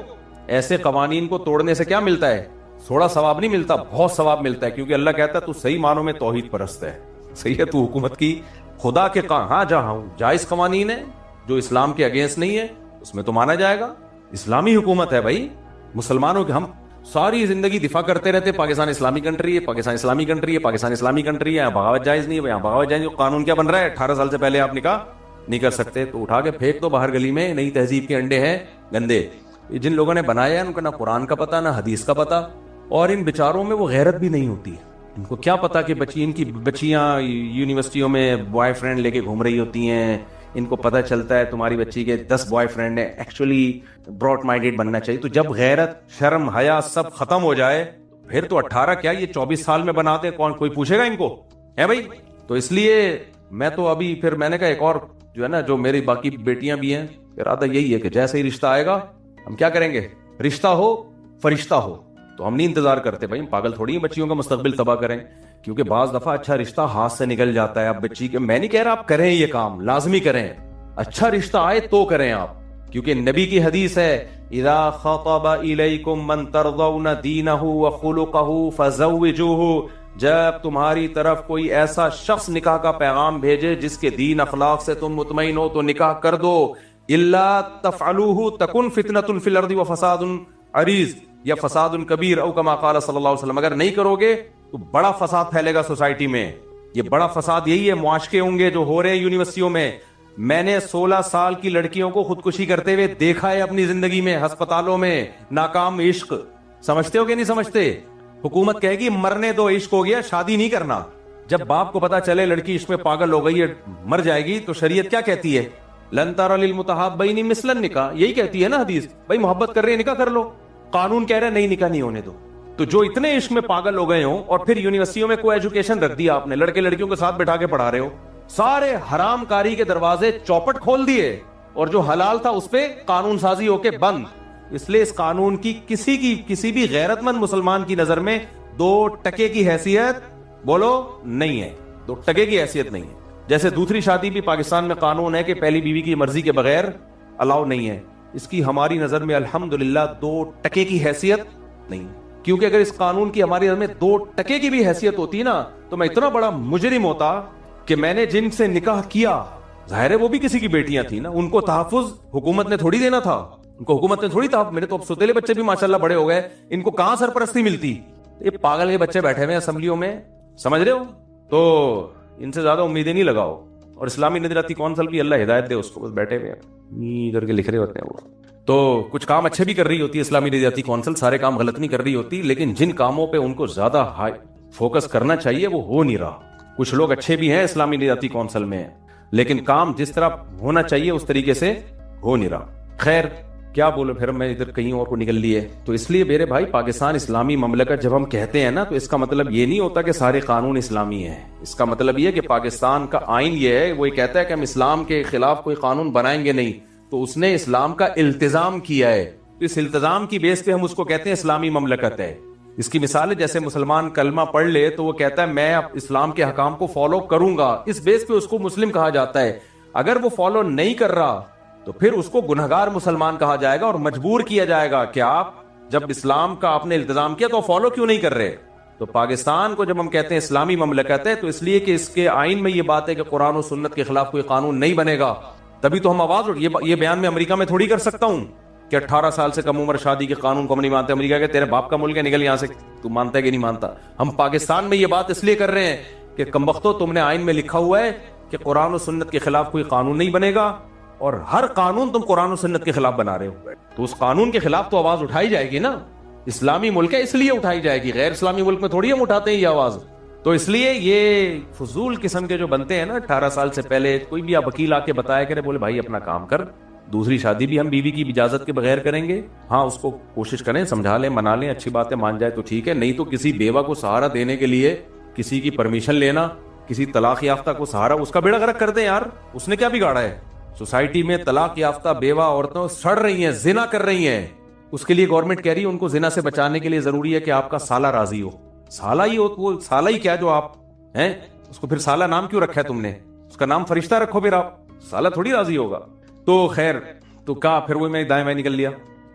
ایسے قوانین کو توڑنے سے کیا ملتا ہے, تھوڑا ثواب نہیں ملتا، بہت ثواب ملتا ہے، کیونکہ اللہ کہتا ہے تو صحیح معنوں میں توحید پرست ہے، صحیح ہے، تو حکومت کی خدا کے ہاں جہاں جائز قوانین ہے جو اسلام کے اگینسٹ نہیں ہے اس میں تو مانا جائے گا، اسلامی حکومت ہے بھائی، مسلمانوں کے ہم ساری زندگی دفاع کرتے رہتے پاکستان اسلامی کنٹری ہے، پاکستان اسلامی کنٹری ہے، پاکستان اسلامی کنٹری ہے، یہاں بغاوت جائز نہیں ہے، یہاں بغاوت جائز نہیں، قانون کیا بن رہا ہے 18 سال سے پہلے آپ نکاح نہیں کر سکتے، تو اٹھا کے پھینک دو باہر گلی میں، نئی تہذیب کے انڈے ہیں گندے، جن لوگوں نے بنایا ہے ان کو نہ قرآن کا پتہ نہ حدیث کا پتہ، اور ان بیچاروں میں وہ غیرت بھی نہیں ہوتی ہے، ان کو کیا پتا کہ ان کی بچیاں یونیورسٹیوں میں بوائے فرینڈ لے کے گھوم رہی ہوتی ہیں، ان کو پتہ چلتا ہے تمہاری بچی کے 10 بوائے فرینڈ ہیں، ایکچولی براڈ مائنڈیڈ بننا چاہیے، تو جب غیرت شرم حیا سب ختم ہو جائے پھر تو 18 کیا یہ 24 سال میں بنا دے، کون کوئی پوچھے گا ان کو ہے بھائی؟ تو اس لیے میں تو ابھی پھر میں نے کہا ایک اور جو ہے نا، جو میری باقی بیٹیاں بھی ہیں، ارادہ یہی ہے کہ جیسے ہی رشتہ آئے گا ہم کیا کریں گے، رشتہ ہو فرشتہ ہو، تو ہم نہیں انتظار کرتے بھائی، ہم پاگل تھوڑی ہیں بچیوں کا مستقبل تباہ کریں، کیونکہ بعض دفعہ اچھا رشتہ ہاتھ سے نکل جاتا ہے، اب بچی کے میں نہیں کہہ رہا آپ کریں یہ کام، لازمی کریں، اچھا رشتہ آئے تو کریں آپ، کیونکہ نبی کی حدیث ہے اذا خطب الیکم من ترضون دینہ وخلقہ فزوجوہ، جب تمہاری طرف کوئی ایسا شخص نکاح کا پیغام بھیجے جس کے دین اخلاق سے تم مطمئن ہو تو نکاح کر دو، الا تفعلوہ تکن فتنۃ فی الارض وفساد عریض یا فساد کبیر او کما قال صلی اللہ علیہ وسلم، اگر نہیں کرو گے تو بڑا فساد پھیلے گا سوسائٹی میں، یہ بڑا فساد یہی ہے، معاشقے ہوں گے جو ہو رہے ہیں یونیورسٹیوں میں، میں نے 16 سال کی لڑکیوں کو خودکشی کرتے ہوئے دیکھا ہے اپنی زندگی میں، ہسپتالوں میں، ناکام عشق، سمجھتے ہو کہ نہیں سمجھتے؟ حکومت کہے گی مرنے دو، عشق ہو گیا شادی نہیں کرنا، جب باپ کو پتا چلے لڑکی عشق میں پاگل ہو گئی ہے مر جائے گی تو شریعت کیا کہتی ہے؟ لن تر للمتحابین مثل النکاح، یہی کہتی ہے نا حدیث، بھائی محبت کر رہے ہیں نکاح کر لو، قانون کہہ رہے ہیں نہیں نکاح نہیں ہونے دو، تو جو اتنے عشق میں پاگل ہو گئے ہوں اور پھر یونیورسٹیوں میں کوئی ایجوکیشن رکھ دیا آپ نے، لڑکے لڑکیوں کے ساتھ بٹھا کے پڑھا رہے ہو، سارے حرام کاری کے دروازے چوپٹ کھول دیے اور جو حلال تھا اس پہ قانون سازی ہو کے بند، اس لیے اس قانون کی کسی بھی غیرت مند مسلمان کی نظر میں 2% کی حیثیت بولو نہیں ہے، 2% کی حیثیت نہیں ہے، جیسے دوسری شادی بھی پاکستان میں قانون ہے کہ پہلی بیوی کی مرضی کے بغیر الاؤ نہیں ہے، اس کی ہماری نظر میں الحمدللہ 2% کی حیثیت نہیں، کیونکہ اگر اس قانون کی ہماری نظر میں 2% کی بھی حیثیت ہوتی نا تو میں اتنا بڑا مجرم ہوتا کہ میں نے جن سے نکاح کیا ظاہر ہے وہ بھی کسی کی بیٹیاں تھیں نا، ان کو تحفظ حکومت نے تھوڑی دینا تھا، ان کو حکومت نے تھوڑی تحفظ، میرے تو اب سوتیلے بچے بھی ماشاءاللہ بڑے ہو گئے، ان کو کہاں سرپرستی ملتی، یہ پاگل کے بچے بیٹھے ہوئے اسمبلیوں میں، سمجھ رہے ہو؟ تو ان سے زیادہ امیدیں نہیں لگاؤ، اور اسلامی نظریاتی کونسل بھی اللہ ہدایت دے اس کو، بس بیٹھے ہوئے ادھر کے لکھ رہے ہوتے ہیں وہ، تو کچھ کام اچھے بھی کر رہی ہوتی ہے اسلامی نظریاتی کونسل، سارے کام غلط نہیں کر رہی ہوتی، لیکن جن کاموں پہ ان کو زیادہ فوکس کرنا چاہیے وہ ہو نہیں رہا، کچھ لوگ اچھے بھی ہیں اسلامی نظریاتی کونسل میں لیکن کام جس طرح ہونا چاہیے اس طریقے سے ہو نہیں رہا، خیر کیا بولو، پھر میں ادھر کہیں اور کو نکل لیے، تو اس لیے میرے بھائی پاکستان اسلامی مملکت جب ہم کہتے ہیں نا تو اس کا مطلب یہ نہیں ہوتا کہ سارے قانون اسلامی ہیں، اس کا مطلب یہ ہے کہ پاکستان کا آئین یہ ہے، وہ کہتا ہے کہ ہم اسلام کے خلاف کوئی قانون بنائیں گے نہیں، تو اس نے اسلام کا التزام کیا ہے، تو اس التزام کی بیس پہ ہم اس کو کہتے ہیں اسلامی مملکت ہے۔ اس کی مثال ہے جیسے مسلمان کلمہ پڑھ لے تو وہ کہتا ہے میں اسلام کے حکام کو فالو کروں گا، اس بیس پہ اس کو مسلم کہا جاتا ہے، اگر وہ فالو نہیں کر رہا تو پھر اس کو گنہگار مسلمان کہا جائے گا اور مجبور کیا جائے گا کہ آپ جب اسلام کا آپ نے التزام کیا تو فالو کیوں نہیں کر رہے۔ تو پاکستان کو جب ہم کہتے ہیں اسلامی مملکت ہے تو اس لیے کہ اس کے آئین میں یہ بات ہے کہ قرآن و سنت کے خلاف کوئی قانون نہیں بنے گا، تبھی تو ہم آواز یہ بیان میں امریکہ میں تھوڑی کر سکتا ہوں کہ 18 سال سے کم عمر شادی کے قانون کو ہم نہیں مانتے، امریکہ کہ تیرے باپ کا ملک ہے نکل یہاں سے، تو مانتا ہے کہ نہیں مانتا۔ ہم پاکستان میں یہ بات اس لیے کر رہے ہیں کہ کمبختو تم نے آئین میں لکھا ہوا ہے کہ قرآن و سنت کے خلاف کوئی قانون نہیں بنے گا، اور ہر قانون تم قرآن و سنت کے خلاف بنا رہے ہو، تو اس قانون کے خلاف تو آواز اٹھائی جائے گی نا، اسلامی ملک ہے اس لیے اٹھائی جائے گی، غیر اسلامی ملک میں تھوڑی ہم اٹھاتے ہیں یہ آواز۔ تو اس لیے یہ فضول قسم کے جو بنتے ہیں نا 18 سال سے پہلے، کوئی بھی وکیل آ کے بتایا کرے بولے بھائی اپنا کام کر، دوسری شادی بھی ہم بیوی کی اجازت کے بغیر کریں گے، ہاں اس کو کوشش کریں سمجھا لیں منا لیں، اچھی باتیں مان جائے تو ٹھیک ہے، نہیں تو کسی بیوہ کو سہارا دینے کے لیے کسی کی پرمیشن لینا، کسی طلاق یافتہ کو سہارا، اس کا بیڑا غرق کر دیں یار، اس نے کیا بگاڑا ہے؟ سوسائٹی میں طلاق یافتہ بیوہ عورتوں سڑ رہی ہیں، زنا کر رہی ہیں، اس کے لیے گورنمنٹ کہہ رہی ہے ان کو زنا سے بچانے کے لیے ضروری ہے کہ آپ کا سالہ راضی ہو، سالہ ہی ہو، وہ سالہ ہی کیا جو آپ ہیں، اس کو پھر سالہ نام کیوں رکھا ہے تم نے؟ اس کا نام فرشتہ رکھو، پھر آپ سالہ تھوڑی راضی ہوگا۔ تو خیر تو کہا پھر وہ میں دائیں بائیں نکل لیا۔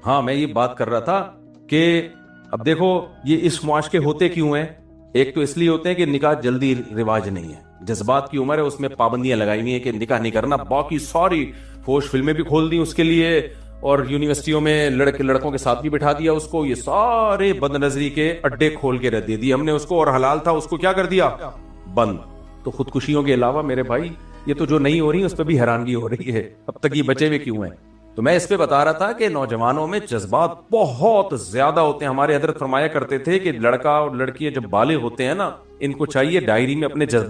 ہاں میں یہ بات کر رہا تھا کہ اب دیکھو یہ اس معاشقے ہوتے کیوں ہیں؟ ایک تو اس لیے ہوتے ہیں کہ نکاح جلدی رواج نہیں ہے، جذبات کی عمر ہے، اس میں پابندیاں لگائی ہوئی ہیں کہ نکاح نہیں کرنا، باقی ساری فوش فلمیں بھی کھول دی اس کے لیے، اور یونیورسٹیوں میں لڑکوں کے ساتھ بھی بٹھا دیا اس کو، یہ سارے بد نظری کے اڈے کھول کے رکھ دے دی ہم نے اس کو، اور حلال تھا اس کو کیا کر دیا؟ بند۔ تو خودکشیوں کے علاوہ میرے بھائی یہ تو جو نہیں ہو رہی اس پہ بھی حیرانگی ہو رہی ہے، اب تک یہ بچے ہوئے کیوں ہیں؟ تو میں اس پہ بتا رہا تھا کہ نوجوانوں میں جذبات بہت زیادہ ہوتے ہیں۔ ہمارے حضرت فرمایا کرتے تھے کہ لڑکا اور لڑکی جب بالغ ہوتے ہیں نا، ان کو چاہیے ڈائری میں اپنے جذبات